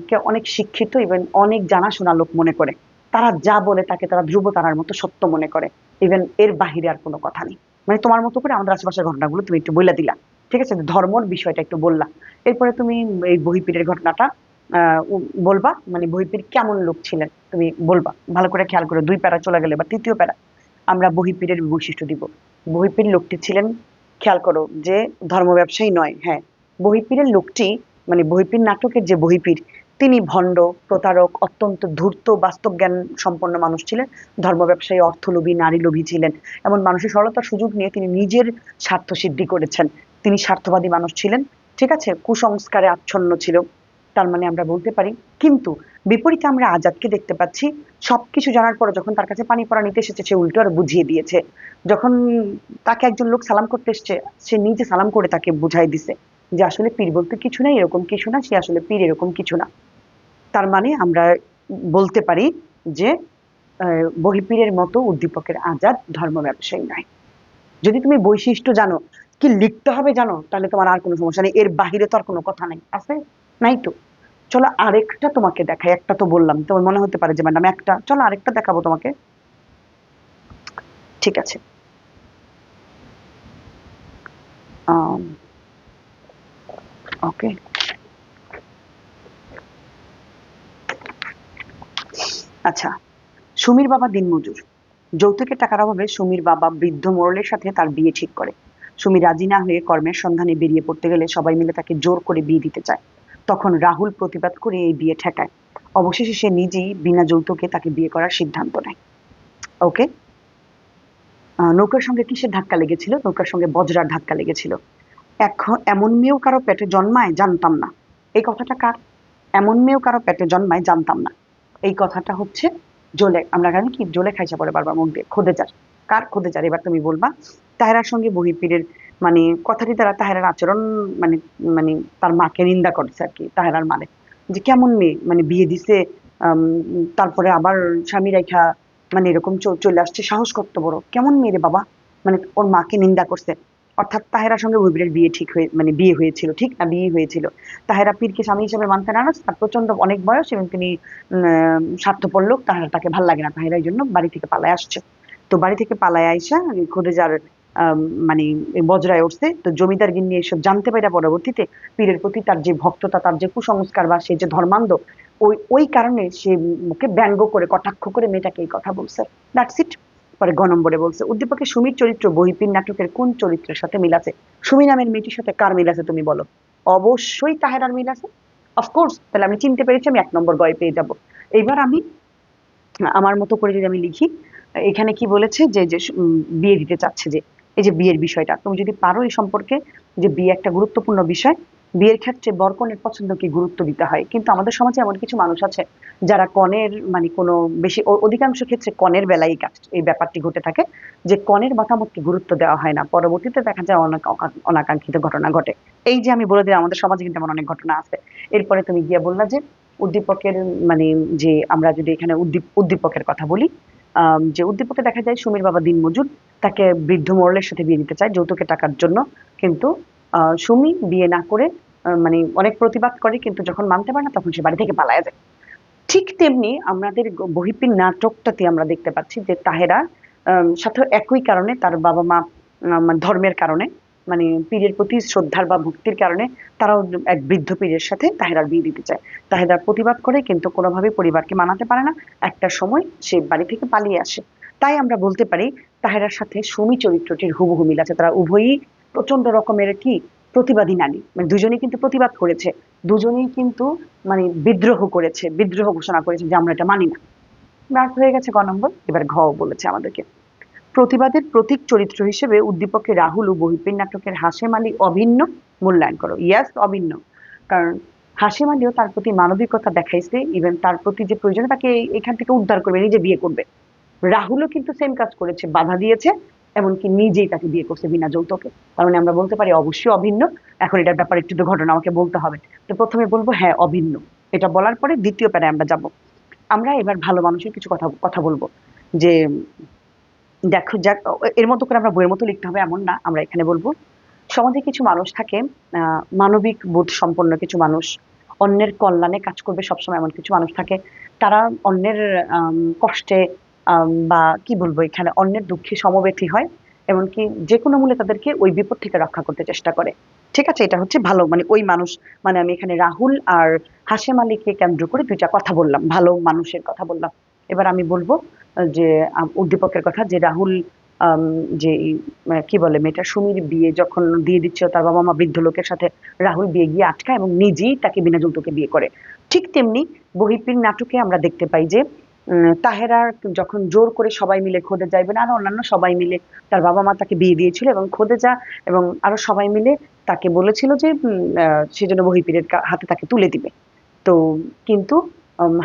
কে অনেক শিক্ষিত, ইভেন অনেক জানাশোনা লোক মনে করে। তারা যা বলে তাকে তারা ধ্রুব তারার মতো সত্য মনে করে। ইভেন এর বাহিরে আর কোনো কথা নেই। মানে তোমার মতো করে আমাদের আশেপাশের ঘটনাগুলো তুমি একটু বইলা দিলা। ঠিক আছে, ধর্মর বিষয়টা একটু বললা। এরপরে তুমি এই বহিপীরের ঘটনাটা বলবা, মানে বহিপীর কেমন লোক ছিলেন তুমি বলবা, ভালো করে খেয়াল করে। 2 প্যারা চলে গেলে, এবার তৃতীয় প্যারা আমরা বহিপীরের বৈশিষ্ট্য দিব। বহিপীর লোকটি ছিলেন, খেয়াল করো, যে ধর্ম ব্যবসায়ী নয়। হ্যাঁ, বহিপীরের লোকটি, মানে বহিপীর নাটকের যে বহিপীর, তিনি ভণ্ড, প্রতারক, অত্যন্ত ধূর্ত, বাস্তব জ্ঞান সম্পন্ন মানুষ ছিলেন। ধর্ম ব্যবসায়ী, অর্থলোভী, নারী লোভী ছিলেন। এমন মানুষের সরলতার সুযোগ নিয়ে তিনি নিজের স্বার্থ সিদ্ধি করেছেন। তিনি স্বার্থবাদী মানুষ ছিলেন। ঠিক আছে, কুসংস্কারে আচ্ছন্ন ছিল। তার মানে আমরা বলতে পারি, কিন্তু বিপরীতে আমরা আজাদকে দেখতে পাচ্ছি, সবকিছু জানার পরে যখন তার কাছে পানি পড়া নিতে এসেছে, সে উল্টো আর বুঝিয়ে দিয়েছে। যখন তাকে একজন লোক সালাম করতে এসছে, সে নিজে সালাম করে তাকে বুঝাই দিছে যে আসলে পীর বলতে কিছু নাই, এরকম কিছু না, সে আসলে পীর এরকম কিছু না। তার মানে আমরা বলতে পারি যে বহিপীরের মতো উদ্দীপকের আজাদ ধর্ম ব্যবসায়ী নয়। যদি তুমি বৈশিষ্ট্য জানো, কি লিখতে হবে জানো, তাহলে তোমার আর কোনো সমস্যা নেই। এর বাহিরে তো আর কোনো কথা নেই, আছে? নাই তো। চলো আরেকটা তোমাকে দেখাই, একটা তো বললাম, তোমার মনে হতে পারে যে ম্যাডাম একটা, চলো আরেকটা দেখাবো তোমাকে। ঠিক আছে, ওকে, আচ্ছা। সুমির বাবা দিনমজুর। যৌতুকের টাকার অভাবে সুমির বাবা বৃদ্ধ মোড়লের সাথে তার বিয়ে ঠিক করে। সুমি রাজি না হয়ে কর্মের সন্ধানে বেরিয়ে পড়তে গেলে সবাই মিলে তাকে জোর করে বিয়ে দিতে চায়। তখন রাহুল প্রতিবাদ করে এই বিয়ে ঠেকায়। অবশেষে সে নিজেই বিনা যৌতুকে তাকে বিয়ে করার সিদ্ধান্ত নেয়। ওকে, নৌকার সঙ্গে কিসের ধাক্কা লেগেছিল? নৌকার সঙ্গে বজ্রার ধাক্কা লেগেছিল। এখন এমন মেয়েও কারো পেটে জন্মায়, জানতাম না। এই কথাটা কার? এমন মেয়েও কারো পেটে জন্মায়, জানতাম না। এই কথাটা হচ্ছে আমরা জানি কি জোলে খাইসা পড়ে বারবার মুখ দিয়ে, খোদেজার। কার? খোদেজার। এবার তুমি বলবা তাহেরার সঙ্গে বহিপীরের মানে কথাটি দ্বারা তাহেরার আচরণ মানে মানে তার মাকে নিন্দা করছে আর কি, তাহেরার মানে যে কেমন মেয়ে, মানে বিয়ে দিছে আম, তারপরে আবার স্বামী রেখা মানে এরকম চলে আসছে, সাহস কত বড়, কেমন মেয়ে রে বাবা, মানে ওর মাকে নিন্দা করছে। অর্থাৎ তাহেরার সঙ্গে বহিপীরের বিয়ে ঠিক হয়ে মানে বিয়ে হয়েছিল, ঠিক না? বিয়ে হয়েছিল। তাহেরা পীরকে স্বামী হিসেবে মানতে নারাজ, তার প্রচন্ড অনেক বয়স এবং তিনি স্বার্থপর লোক, তাহেরা তাকে ভাল লাগে না, তাহেরা এই জন্য বাড়ি থেকে পালায় আসছে। তো বাড়ি থেকে পালায় আইসা খোদেজার মানে বজরায় উঠছে। তো জমিদার গিন্নি এসব জানতে পারে পরবর্তীতে পীরের প্রতি তার যে ভক্ততা, তার যে কুসংস্কার বা সে যে ধর্মান্ধ, ওই ওই কারণে সে মুখে ব্যঙ্গ করে কটাক্ষ করে মেয়েটাকে এই কথা বলছে। That's it. পরে গ নম্বরে বলছে উদ্দীপকের সুমির চরিত্র বহিপীর নাটকের কোন চরিত্রের সাথে মিল আছে? সুমি নামের মেয়েটির সাথে কার মিল আছে তুমি বলো? অবশ্যই তাহেরার মিল আছে। অফকোর্স, তাহলে আমি চিনতে পেরেছি, আমি 1 নম্বর গয়ে পেয়ে যাব। এইবার আমি আমার মতো করে যদি আমি লিখি, এখানে কি বলেছে যে যে বিয়ে দিতে চাচ্ছে, যে এই যে বিয়ের বিষয়টা তুমি যদি পারো এই সম্পর্কে, যে বিয়ে একটা গুরুত্বপূর্ণ বিষয়, বিয়ের ক্ষেত্রে বরকনের পছন্দকে গুরুত্ব দিতে হয়। কিন্তু আমাদের সমাজে এমন কিছু মানুষ আছে যারা কনের মানে কোনো বেশি অধিকাংশ ক্ষেত্রে কনের বেলায় এই ব্যাপারটি ঘটে থাকে, যে কনের মতামতকে গুরুত্ব দেওয়া হয় না, পরবর্তীতে দেখা যায় অনেক অনাকাঙ্ক্ষিত ঘটনা ঘটে। এই যে আমি বলে দিলাম আমাদের সমাজে কিন্তু এমন অনেক ঘটনা আছে। এরপরে তুমি গিয়ে বললা যে উদ্দীপকের মানে যে আমরা যদি এখানে উদ্দীপকের কথা বলি, যে উদ্দীপকে দেখা যায় সুমির বাবা দিনমজুর, তাকে বৃদ্ধ মোড়লের সাথে বিয়ে দিতে চায় যৌতুকের টাকার জন্য। কিন্তু সুমি বিয়ে না করে মানে অনেক প্রতিবাদ করে, কিন্তু যখন মানতে পারে না তখন সে বাড়ি থেকে পালায় যায়। ঠিক তেমনি আমাদের বহিঃপির নাটকটাতে আমরা দেখতে পাচ্ছি যে তাহেরা সাথে একই কারণে তার বাবা মা মানে ধর্মের কারণে মানে পীরের প্রতি শ্রদ্ধার বা ভক্তির কারণে তারাও এক বৃদ্ধ পীরের সাথে তাহেরার বিয়ে দিতে চায়। তাহেরা প্রতিবাদ করে কিন্তু কোনোভাবে পরিবারকে মানাতে পারে না। একটা সময় সে বাড়ি থেকে পালিয়ে আসে। তাই আমরা বলতে পারি তাহেরার সাথে সুমি চরিত্রটির হুবহু মিল আছে। তারা উভয়ই প্রচন্ড রকমের কি প্রতিবাদী নারী, মানে দুজনেই কিন্তু প্রতিবাদ করেছে, দুজনেই কিন্তু মানে বিদ্রোহ করেছে, বিদ্রোহ ঘোষণা করেছে যে আমরা এটা মানি না। ব্যাস হয়ে গেছে গ নম্বর। এবার ঘ বলেছে আমাদেরকে প্রতিবাদের প্রতীক চরিত্র হিসেবে উদ্দীপকে রাহুল ও বহিঃপির নাটকের হাশেম আলী অভিন্ন মূল্যায়ন করো। ইয়াস, অভিন্ন। কারণ হাশেম আলীও তার প্রতি মানবিকতা দেখাইছে, ইভেন তার প্রতি যে প্রয়োজনে তাকে এখান থেকে উদ্ধার করবে, নিজে বিয়ে করবে। রাহুলও কিন্তু সেম কাজ করেছে, বাধা দিয়েছে, এমনকি নিজেই তাকে বিয়ে করছে বিনা যৌতুকে। তার মানে আমরা বলতে পারি অবশ্যই অভিন্ন। এখন এটার ব্যাপারে একটু তো ঘটনা আমাকে বলতে হবে। তো প্রথমে বলবো হ্যাঁ অভিন্ন। এটা বলার পরে দ্বিতীয় প্যারায় আমরা যাব। আমরা এবার ভালো মানুষের কিছু কথা কথা বলবো। যে দেখো যাক, এর মতো করে আমরা বইয়ের মতো লিখতে হবে এমন না, আমরা এখানে বলবো সমাজে কিছু মানুষ থাকে, মানবিক বোধ সম্পন্ন কিছু মানুষ, অন্যের কল্যাণে কাজ করবে সবসময় এমন কিছু মানুষ থাকে। তারা অন্যের কষ্টে বা কি বলবো এখানে অন্যের দুঃখে সমব্যথী হয়, এমনকি যে কোনো মূল্যে তাদেরকে ওই বিপদ থেকে রক্ষা করতে চেষ্টা করে। ঠিক আছে, এটা হচ্ছে ভালো মানে ওই মানুষ। মানে আমি এখানে রাহুল আর হাশেম আলীকে কেন্দ্র করে দুইটা কথা বললাম, ভালো মানুষের কথা বললাম। এবার আমি বলবো যে উদ্দীপকের কথা, যে রাহুল আম, যে কি বলে মেয়েটা সুমির বিয়ে যখন দিয়ে দিচ্ছিল তার বাবা মা বৃদ্ধ লোকের সাথে, রাহুল বিয়ে গিয়ে আটকায় এবং নিজেই তাকে বিনা যৌতুকে বিয়ে করে। ঠিক তেমনি বহিঃপির নাটকে আমরা দেখতে পাই যে তাহেরার যখন জোর করে সবাই মিলে খোদে যাইবেন আর অন্যান্য সবাই মিলে তার বাবা মা তাকে বিয়ে দিয়েছিল, এবং খোদেজা এবং আরো সবাই মিলে তাকে বলেছিল যে সেজন্য বহিঃপীরের হাতে তাকে তুলে দিবে। তো কিন্তু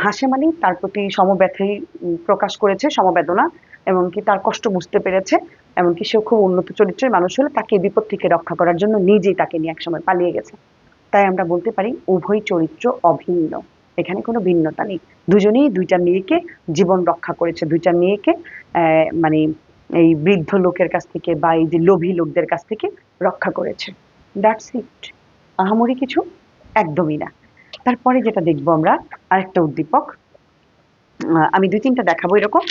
হাশেম আলী তার প্রতি সমব্যথাই প্রকাশ করেছে, সমবেদনা, এমনকি তার কষ্ট বুঝতে পেরেছে। এমনকি সেও খুব উন্নত চরিত্রের মানুষ হলে তাকে এই বিপদ থেকে রক্ষা করার জন্য নিজেই তাকে নিয়ে একসময় পালিয়ে গেছে। তাই আমরা বলতে পারি উভয় চরিত্র অভিন্ন, এখানে কোনো ভিন্নতা নেই। দুজনেই দুইটা মেয়েকে জীবন রক্ষা করেছে, দুইটা মেয়েকে মানে এই বৃদ্ধ লোকের কাছ থেকে বা এই যে লোভী লোকদের কাছ থেকে রক্ষা করেছে। That's it. আহামরি কিছু একদমই না। তারপরে যেটা দেখবো আমরা আরেকটা উদ্দীপক, আমি 2-3টা দেখাবো এরকম,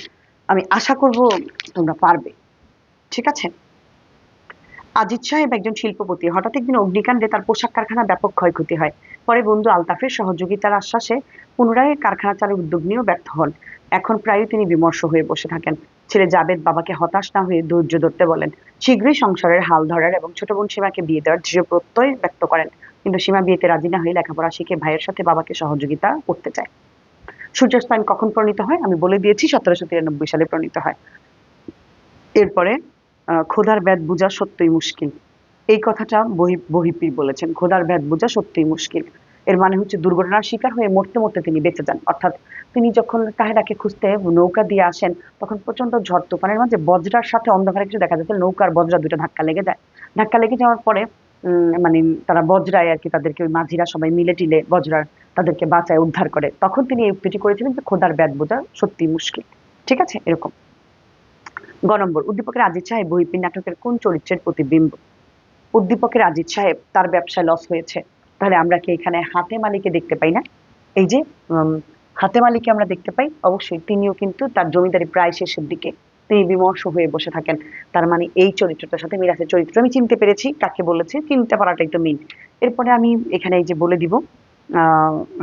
আমি আশা করব তোমরা পারবে। ঠিক আছে। আজিজ সাহেব একজন শিল্পপতি। হঠাৎ একদিন অগ্নিকাণ্ডে তার পোশাক কারখানা ব্যাপক ক্ষয়ক্ষতি হয়। পরে বন্ধু আলতাফের সহযোগিতার আশ্বাসে পুনরায় কারখানা চালুর উদ্যোগ নিয়েও ব্যর্থ হন। এখন প্রায়ই তিনি বিমর্ষ হয়ে বসে থাকেন। ছেলে জাবেদ বাবাকে হতাশ না হয়ে ধৈর্য ধরতে বলেন, শীঘ্রই সংসারের হাল ধরার এবং ছোট বোন সীমাকে বিয়ে দেওয়ার দৃঢ় প্রত্যয় ব্যক্ত করেন। কিন্তু সীমা বিয়েতে রাজি না হয়ে লেখাপড়া শিখে ভাইয়ের সাথে বাবাকে সহযোগিতা করতে চায়। সূর্যাস্তায়ন কখন প্রণীত হয় আমি বলে দিয়েছি, 1793 সালে প্রণীত হয়। এরপরে খোদার ব্যাধ বোঝা সত্যই মুশকিল, এই কথাটা বহিপীর বলেছেন। খোদার ব্যাধ বোঝা সত্যই মুশকিল, এর মানে হচ্ছে দুর্ঘটনার শিকার হয়ে মরতে মরতে তিনি বেঁচে যান। অর্থাৎ তিনি যখন তাহেরাকে খুঁজতে নৌকা দিয়ে আসেন, তখন প্রচন্ড ঝড় তুফানের মাঝে বজ্রার সাথে অন্ধকারে কিছু দেখা যাচ্ছে, নৌকার বজ্রা দুটো ধাক্কা লেগে যায়। ধাক্কা লেগে যাওয়ার পরে মানে তারা বজ্রায় আর কি, তাদেরকে ওই মাঝিরা সবাই মিলে টিলে বজ্রার তাদেরকে বাঁচায়, উদ্ধার করে। তখন তিনি এই উক্তিটি করেছিলেন যে খোদার ব্যাধ বোঝা সত্যি মুশকিল। ঠিক আছে, এরকম। গ নম্বর, উদ্দীপকের আজিজ সাহেব বহিপীর নাটকের কোন চরিত্রের প্রতিবিম্ব? উদ্দীপকের আজিজ সাহেব, তার ব্যবসায় লস হয়েছে, তাহলে আমরা কি এখানে হাতেম আলীকে দেখতে পাই না? এই যে হাতেম আলীকে আমরা দেখতে পাই, অবশ্যই তিনিও কিন্তু তার জমিদারি প্রায় শেষের দিকে তিনি বিমর্ষ হয়ে বসে থাকেন। তার মানে এই চরিত্রটার সাথে মিরাজের চরিত্র আমি চিনতে পেরেছি, কাকে বলেছে, চিনতে পারাটাই তো মিল। এরপরে আমি এখানে এই যে বলে দিব,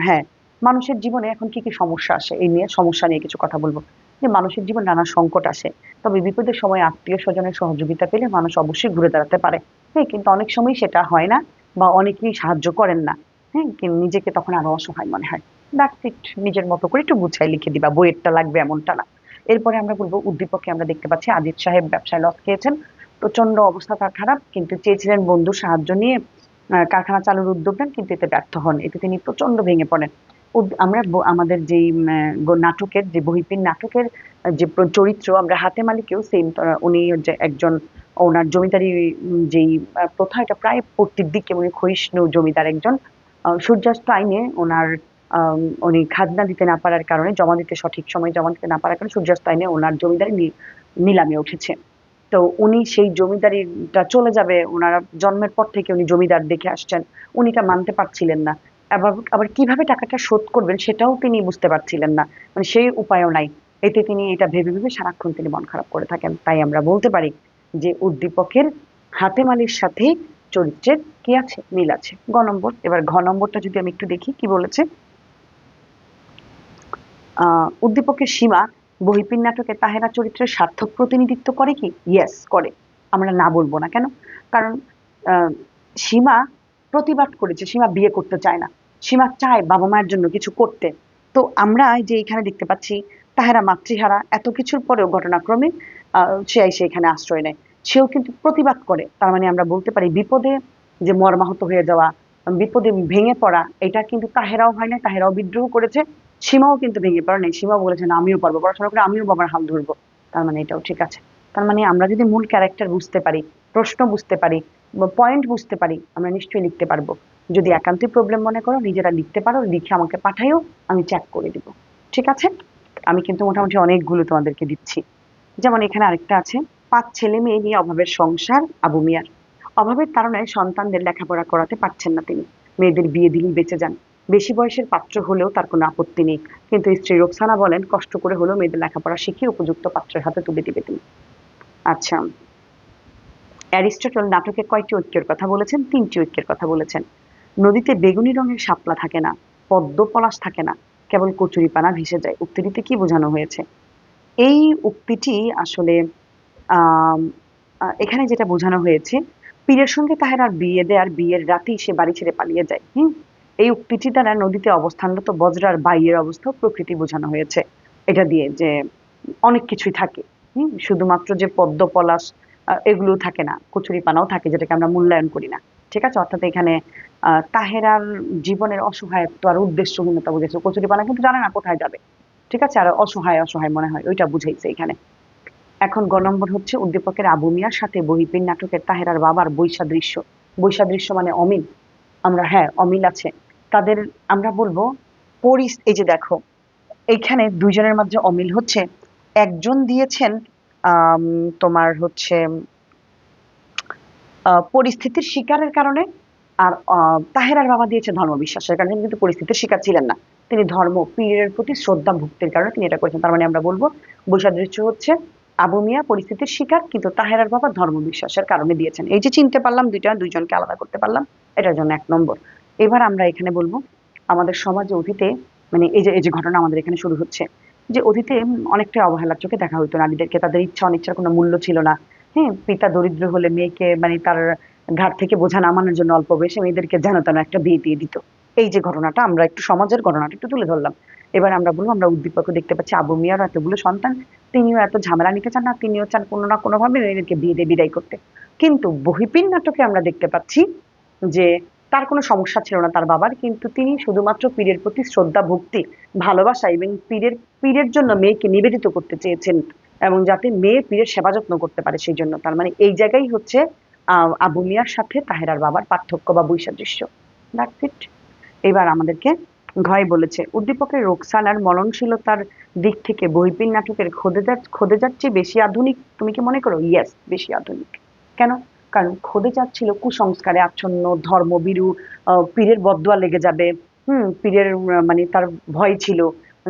হ্যাঁ, মানুষের জীবনে এখন কি কি সমস্যা আসে, এই নিয়ে সমস্যা নিয়ে কিছু কথা বলবো। যে মানুষের জীবনে নানা সংকট আসে, তবে বিপদের সময় আত্মীয় স্বজনের সহযোগিতা পেলে মানুষ অবশ্যই ঘুরে দাঁড়াতে পারে। হ্যাঁ, কিন্তু অনেক সময় সেটা হয় না, বা অনেকেই সাহায্য করেন না। হ্যাঁ, কিন্তু নিজেকে তখন আরো অসহায় মনে হয়। দ্যাটস ইট, নিজের মতো করে একটু গুছাই লিখে দিবা, বইয়েরটা লাগবে এমনটা না। এরপরে আমরা বলবো উদ্দীপকে আমরা দেখতে পাচ্ছি আজিজ সাহেব ব্যবসায় লস খেয়েছেন, প্রচন্ড অবস্থা তার খারাপ, কিন্তু চেয়েছিলেন বন্ধুর সাহায্য নিয়ে কারখানা চালুর উদ্যোগ নেন, কিন্তু এতে ব্যর্থ হন, এতে তিনি প্রচন্ড ভেঙে পড়েন। আমরা আমাদের যেই নাটকের যে বহিপীর নাটকের যে চরিত্র, আমরা হাতেম আলীকেও সেম, উনি যে একজন ওনার জমিদারি যেই প্রথা, এটা প্রায় পূর্তির দিকে, উনি ক্ষয়িষ্ণু জমিদার একজন। সূর্যাস্ত আইনে ওনার উনি খাজনা দিতে না পারার কারণে, জমা দিতে সঠিক সময় জমা দিতে না পারার কারণে সূর্যাস্ত আইনে ওনার জমিদারি নিলামে উঠেছে। তো উনি সেই জমিদারিটা চলে যাবে, ওনার জন্মের পর থেকে উনি জমিদার দেখে আসছেন, উনি এটা মানতে পারছিলেন না। আবার আবার কিভাবে টাকাটা শোধ করবেন সেটাও তিনি বুঝতে পারছিলেন না, মানে সেই উপায়ও নাই। এতে তিনি এটা ভেবে ভেবে সারাক্ষণ তিনি মন খারাপ করে থাকেন। তাই আমরা বলতে পারি যে উদ্দীপকের হাতেম আলীর সাথে চরিত্রের কি আছে, মিল আছে। গ নম্বর। এবার ঘ নম্বরটা যদি আমি একটু দেখি কি বলেছে। উদ্দীপকের সীমা বহিপীর নাটকে তাহেরা চরিত্রের সার্থক প্রতিনিধিত্ব করে কি? ইয়েস, করে। আমরা না বলবো না কেন? কারণ সীমা প্রতিবাদ করেছে, সীমা বিয়ে করতে চায় না, সীমা চায় বাবা মায়ের জন্য কিছু করতে। তো আমরা যে এখানে দেখতে পাচ্ছি তাহেরা মাতৃহারা, এত কিছুর পরেও ঘটনাক্রমে সে এখানে আশ্রয় নেয়, সেও কিন্তু প্রতিবাদ করে। তার মানে আমরা বলতে পারি বিপদে যে মর্মাহত হয়ে যাওয়া, বিপদে ভেঙে পড়া, এটা কিন্তু তাহেরাও হয় না, তাহেরাও বিদ্রোহ করেছে, সীমাও কিন্তু ভেঙে পড়ে নেই, সীমাও বলেছে না আমিও পারবো, পড়াশোনা করে আমিও বাবার হাল ধরবো। তার মানে এটাও ঠিক আছে। তার মানে আমরা যদি মূল ক্যারেক্টার বুঝতে পারি, প্রশ্ন বুঝতে পারি, পয়েন্ট বুঝতে পারি, আমরা নিশ্চয়ই লিখতে পারবো। যদি একান্তই প্রবলেম মনে করো, নিজেরা লিখতে পারো, লিখে আমাকে পাঠাইও, আমি চেক করে দিব। ঠিক আছে, আমি কিন্তু মোটামুটি অনেকগুলো তোমাদেরকে দিচ্ছি। যেমন এখানে আরেকটা আছে, 5 ছেলে মেয়ে নিয়ে অভাবের সংসার আবু মিয়ার। অভাবের কারণে সন্তানদের লেখাপড়া করাতে পারছেন না তিনি, মেয়েদের বিয়ে দিলেই বেঁচে যান। বেশি বয়সের পাত্র হলেও তার কোনো আপত্তি নেই, কিন্তু স্ত্রী রোকসানা বলেন কষ্ট করে হলেও মেয়েদের লেখাপড়া শিখিয়ে উপযুক্ত পাত্রের হাতে তুলে দিবে তিনি। আচ্ছা, অ্যারিস্টটল নাটকে কয়টি ঐক্যের কথা বলেছেন? 3টি ঐক্যের কথা বলেছেন। নদীতে বেগুনি রঙের শাপলা থাকে না, পদ্ম পলাশ থাকে না, কেবল কচুরিপানা ভেসে যায়, উক্তিটিতে কি বোঝানো হয়েছে? এই উক্তিটি আসলে আম এখানে যেটা বোঝানো হয়েছে, পীরের সঙ্গে তাহেরার বিয়ে দেয়ার বিয়ের রাতেই সে বাড়ি ছেড়ে পালিয়ে যায়। এই উক্তিটি দ্বারা নদীতে অবস্থানরত বজ্রার বাইয়ের অবস্থা প্রকৃতি বোঝানো হয়েছে। এটা দিয়ে যে অনেক কিছুই থাকে, শুধুমাত্র যে পদ্ম পলাশ এগুলো থাকে না, কচুরিপানাও থাকে, যেটাকে আমরা মূল্যায়ন করি না। ঠিক আছে, অর্থাৎ এখানে তাহেরার জীবনের অসহায়ত্ব আর উদ্দেশ্যহীনতা বুঝেছে, কচুরিপানা কিন্তু জানে না কোথায় যাবে। ঠিক আছে, আর অসহায় অসহায় মনে হয়, ওইটা বুঝাইছে এখানে। এখন গ নম্বর হচ্ছে উদ্দীপকের আবু মিয়ার সাথে বহিপীর নাটকের তাহেরার বাবার বৈসাদৃশ্য। বৈসাদৃশ্য মানে অমিল। আমরা, হ্যাঁ, অমিল আছে তাদের। আমরা বলবো এই যে দেখো, এইখানে দুইজনের মাঝে অমিল হচ্ছে, একজন দিয়েছেন তোমার হচ্ছে পরিস্থিতির শিকারের কারণে, আর তাহেরার বাবা দিয়েছে ধর্মবিশ্বাসের কারণে, কিন্তু পরিস্থিতির শিকার ছিলেন না, তিনি ধর্ম পীরের প্রতি শ্রদ্ধা ভক্তির কারণে তিনি এটা করেছেন। তার মানে আমরা বলবো বৈসাদৃশ্য হচ্ছে আবু মিয়া পরিস্থিতির শিকার, কিন্তু তাহেরার বাবা ধর্মবিশ্বাসের কারণে দিয়েছেন। এই যে চিনতে পারলাম, দুইজনকে আলাদা করতে পারলাম, এটার জন্য 1 নম্বর। এবার আমরা এখানে বলবো আমাদের সমাজে অতীতে, মানে এই যে ঘটনা আমাদের এখানে শুরু হচ্ছে, যে অতীতে অনেকটা অবহেলার চোখে দেখা হইতো নারীদেরকে, তাদের ইচ্ছা অনিচ্ছার কোনো মূল্য ছিল না। হ্যাঁ, পিতা দরিদ্র হলে মেয়েকে, মানে তার ঘাট থেকে বোঝা নামানোর জন্য অল্প বয়সে মেয়েদেরকে যেন তেন একটা বিয়ে দিয়ে দিত। এই যে ঘটনাটা, আমরা একটু সমাজের ঘটনাটা একটু তুলে ধরলাম। এবার আমরা বলবো আমরা উদ্দীপকও দেখতে পাচ্ছি আবু মিয়ার এতগুলো সন্তান, তিনিও এত ঝামেলা নিতে চান না, তিনিও চান কোনো না কোনো ভাবে মেয়েদেরকে বিয়ে দিয়ে বিদায় করতে। কিন্তু বহিপিন নাটকে আমরা দেখতে পাচ্ছি যে তার কোনো সমস্যা ছিল না তার বাবার, কিন্তু তিনি শুধুমাত্র পীরের প্রতি শ্রদ্ধা ভক্তি ভালোবাসা এবং পীরের পীরের জন্য মেয়েকে নিবেদিত করতে চেয়েছেন, এবং যাতে মেয়ে পীরের সেবা যত্ন করতে পারে সেই জন্য। তার মানে এই জায়গায় হচ্ছে আবু মিয়ার সাথে তাহেরার বাবার পার্থক্য বা বৈসাদৃশ্য। That's it. এবার আমাদেরকে ঘয় বলেছে উদ্দীপকের রোকসানার মননশীলতার দিক থেকে বহিপিন নাটকের খোদেজার চেয়ে বেশি আধুনিক তুমি কি মনে করো? ইয়েস, বেশি আধুনিক। কেন? কারণ খোদেজার ছিল কুসংস্কারে আচ্ছন্ন, ধর্মভীরু, পীরের বদদোয়া লেগে যাবে। পীরের মানে তার ভয় ছিল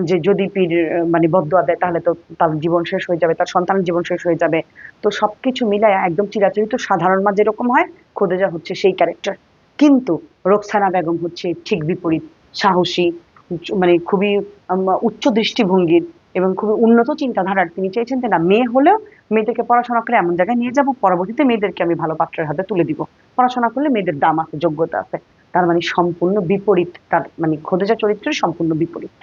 যে যদি পীর মানে বদদোয়া দেয় তাহলে তো তার জীবন শেষ হয়ে যাবে, তার সন্তানের জীবন শেষ হয়ে যাবে। তো সবকিছু মিলায় একদম চিরাচরিত সাধারণ মা যেরকম হয়, খোদেজা হচ্ছে সেই ক্যারেক্টার। কিন্তু রোকসানা বেগম হচ্ছে ঠিক বিপরীত, সাহসী, মানে খুবই উচ্চ দৃষ্টিভঙ্গির এবং খুবই উন্নত চিন্তাধারার। তিনি চেয়েছেন যে না, মেয়ে হলেও মেয়েদেরকে পড়াশোনা করে এমন জায়গায় নিয়ে যাব, পরবর্তীতে মেয়েদেরকে আমি ভালো পাত্রের হাতে তুলে দিব। পড়াশোনা করলে মেয়েদের দাম আছে, যোগ্যতা আছে। তার মানে সম্পূর্ণ বিপরীত, তার মানে খোদেজা চরিত্রের সম্পূর্ণ বিপরীত।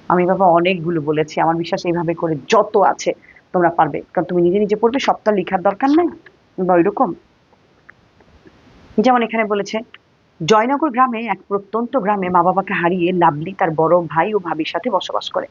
আমি বাবা অনেকগুলো বলেছি, আমার বিশ্বাস এইভাবে করে যত আছে তোমরা পারবে, কারণ তুমি নিজে নিজে পড়বে, সবটা লেখার দরকার নাই বা ওইরকম। যেমন এখানে বলেছে জয়নগর গ্রামে এক প্রত্যন্ত গ্রামে মা বাবাকে হারিয়ে লাভলি তার বড় ভাই ও ভাবির সাথে বসবাস করে।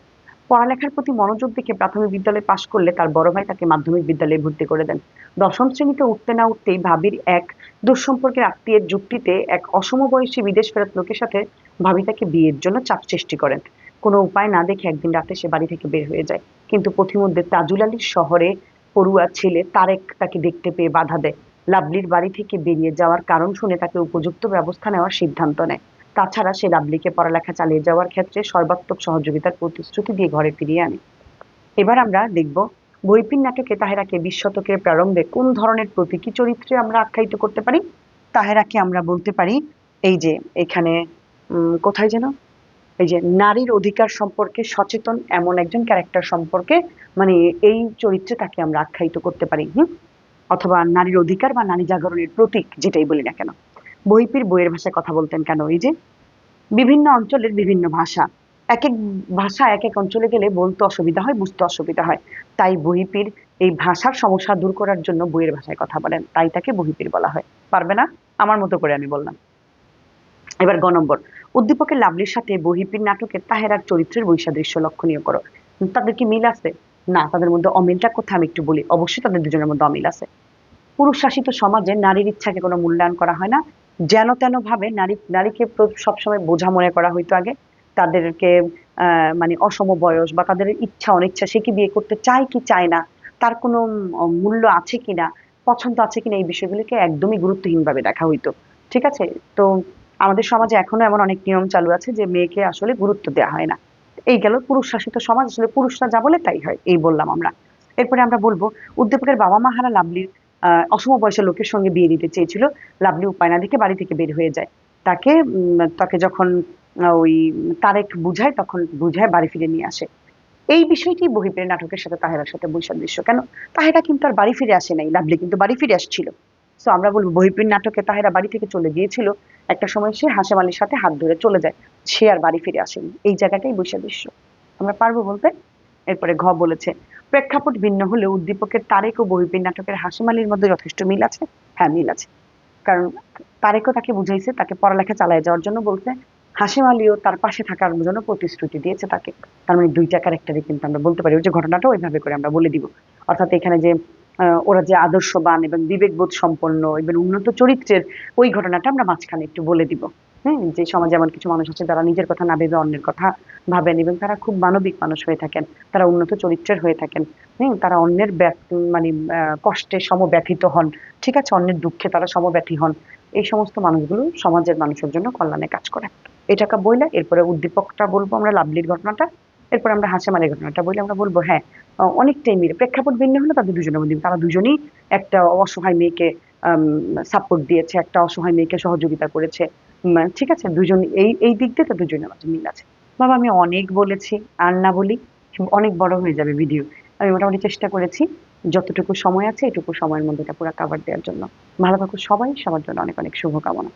পড়ালেখার প্রতি মনোযোগ দেখে প্রাথমিক বিদ্যালয়ে পাশ করলে তার বড় ভাই তাকে মাধ্যমিক বিদ্যালয়ে ভর্তি করে দেন। দশম শ্রেণীতে উঠতে না উঠতেই ভাবির এক দুঃসম্পর্কের আত্মীয়ের যুক্তিতে এক অসমবয়সী বিদেশ ফেরত লোকের সাথে ভাবি তাকে বিয়ের জন্য চাপ সৃষ্টি করেন। কোনো উপায় না দেখে একদিন রাতে সে বাড়ি থেকে বের হয়ে যায়, কিন্তু পথিমধ্যে তাজুল আলীর শহরে পড়ুয়া ছেলে তারেক তাকে দেখতে পেয়ে বাধা দেয়। লাভলির বাড়ি থেকে বেরিয়ে যাওয়ার কারণ শুনে তাকে উপযুক্ত ব্যবস্থা নেওয়ার সিদ্ধান্ত নেয়। তাছাড়া সে লাভলিকে পড়ালেখা চালিয়ে যাওয়ার ক্ষেত্রে সর্বাত্মক সহযোগিতার প্রতিশ্রুতি দিয়ে ঘরে ফিরিয়ে আনে। এবার আমরা দেখব বইপিন নাটকে তাহেরাকে 20 শতকের প্রারম্ভে কোন ধরনের প্রতীকী চরিত্রে আমরা আখ্যায়িত করতে পারি। তাহেরাকে আমরা বলতে পারি এই যে এখানে কোথায় যেন এই যে নারীর অধিকার সম্পর্কে সচেতন এমন একজন ক্যারেক্টার সম্পর্কে, মানে এই চরিত্রে তাকে আমরা আখ্যায়িত করতে পারি। অথবা নারীর অধিকার বা নারী জাগরণের প্রতীক, যেটাই বলি না কেন। বহিপির বইয়ের ভাষায় কথা বলতেন কেন? এই যে বিভিন্ন অঞ্চলের বিভিন্ন ভাষা, এক এক ভাষা এক এক অঞ্চলে গেলে বলতে অসুবিধা হয়, বুঝতে অসুবিধা হয়। তাই বহিপির এই ভাষার সমস্যা দূর করার জন্য বইয়ের ভাষায় কথা বলেন, তাই তাকে বহিপির বলা হয়। পারবে না? আমার মতো করে আমি বললাম। এবার গ নম্বর, উদ্দীপকের লাভলির সাথে বহিপির নাটকের তাহেরার চরিত্রের বৈসাদৃশ্য লক্ষণীয় করো। তাদের কি মিল আছে? না, তাদের মধ্যে অমিলটা কোথায় আমি একটু বলি। অবশ্যই তাদের দুজনের মধ্যে অমিল আছে। পুরুষ শাসিত সমাজে নারীর ইচ্ছাকে কোনো মূল্যায়ন করা হয় না, যেন তেন ভাবে নারীকে সবসময় বোঝা মনে করা হইতো আগে। তাদেরকে মানে অসম বয়স বা তাদের ইচ্ছা অনিচ্ছা, সে কি বিয়ে করতে চায় কি চায় না, তার কোনো মূল্য আছে কিনা, পছন্দ আছে কিনা, এই বিষয়গুলিকে একদমই গুরুত্বহীন ভাবে দেখা হইতো। ঠিক আছে? তো আমাদের সমাজে এখনো এমন অনেক নিয়ম চালু আছে যে মেয়েকে আসলে গুরুত্ব দেওয়া হয় না। এই গেল পুরুষ শাসিত সমাজ, আসলে পুরুষরা যা বলে তাই হয়, এই বললাম আমরা। এরপরে আমরা বলবো উদ্দীপকের বাবা মা হারা লাভলির অসম বয়সের লোকের সঙ্গে বিয়ে দিতে চেয়েছিল। লাভলি উপায় না দেখে বাড়ি থেকে বের হয়ে যায়। তাকে যখন ওই তারেক বুঝায়, তখন বুঝায় বাড়ি ফিরে নিয়ে আসে। এই বিষয়টি বহিপের নাটকের সাথে তাহেরার সাথে বৈসাদৃশ্য। কেন? তাহেরা কিন্তু আর বাড়ি ফিরে আসে নাই, লাভলি কিন্তু বাড়ি ফিরে আসছিল। তো আমরা বলবো বহিপের নাটকে তাহেরা বাড়ি থেকে চলে গিয়েছিল, একটা সময় সে হাশেম আলীর সাথে হাত ধরে চলে যায়, সে আর বাড়ি ফিরে আসেনি। এই জায়গাটাই বৈসাদৃশ্য। আমরা পারবো বলতে? এরপরে ঘ বলেছে প্রেক্ষাপট ভিন্ন হলেও উদ্দীপকের তারেক ও বহিপীর নাটকের হাশেম আলীর মধ্যে যথেষ্ট মিল আছে। হ্যাঁ, মিল আছে। কারণ তারেকও তাকে বুঝাইছে, তাকে পড়ালেখা চালায় যাওয়ার জন্য বলছে, হাশেম আলীও তার পাশে থাকার জন্য প্রতিশ্রুতি দিয়েছে তাকে। তার মানে দুইটা ক্যারেক্টারই কিন্তু আমরা বলতে পারি, ওই যে ঘটনাটা ওইভাবে করে আমরা বলে দিব। অর্থাৎ এখানে যে ওরা যে আদর্শবান এবং বিবেকবোধ সম্পন্ন এবং উন্নত চরিত্রের, ওই ঘটনাটা আমরা মাঝখানে একটু বলে দিব। হ্যাঁ, যে সমাজে এমন কিছু মানুষ আছে যারা নিজের কথা না ভেবে অন্যের কথা ভাবেন এবং তারা খুব মানবিক মানুষ হয়ে থাকেন, তারা উন্নত চরিত্রের হয়ে থাকেন। তারা অন্যের মানে কষ্টে সমব্যথিত হন। ঠিক আছে, অন্যের দুঃখে তারা সমব্যথী হন। এই সমস্ত মানুষগুলো সমাজের মানুষের জন্য কল্যাণে কাজ করে। এটাকে বইলে এরপরে উদ্দীপকটা বলবো আমরা লাভলির ঘটনাটা, এরপরে আমরা হাসেম আলীর ঘটনাটা বলে আমরা বলবো হ্যাঁ অনেকটাই মিলে। প্রেক্ষাপট ভিন্ন হলে তাদের দুজনের মধ্যে তারা দুজনেই একটা অসহায় মেয়েকে সাপোর্ট দিয়েছে, একটা অসহায় মেয়েকে সহযোগিতা করেছে। ঠিক আছে, দুজন এই এই দিক দিয়ে তো দুজনের মাঝে মিল আছে। বাবা আমি অনেক বলেছি, আর না বলি অনেক বড় হয়ে যাবে ভিডিও। আমি মোটামুটি চেষ্টা করেছি যতটুকু সময় আছে এটুকু সময়ের মধ্যে এটা পুরো কাভার দেওয়ার জন্য। ভালো থাকো সবাই, সবার জন্য অনেক অনেক শুভকামনা।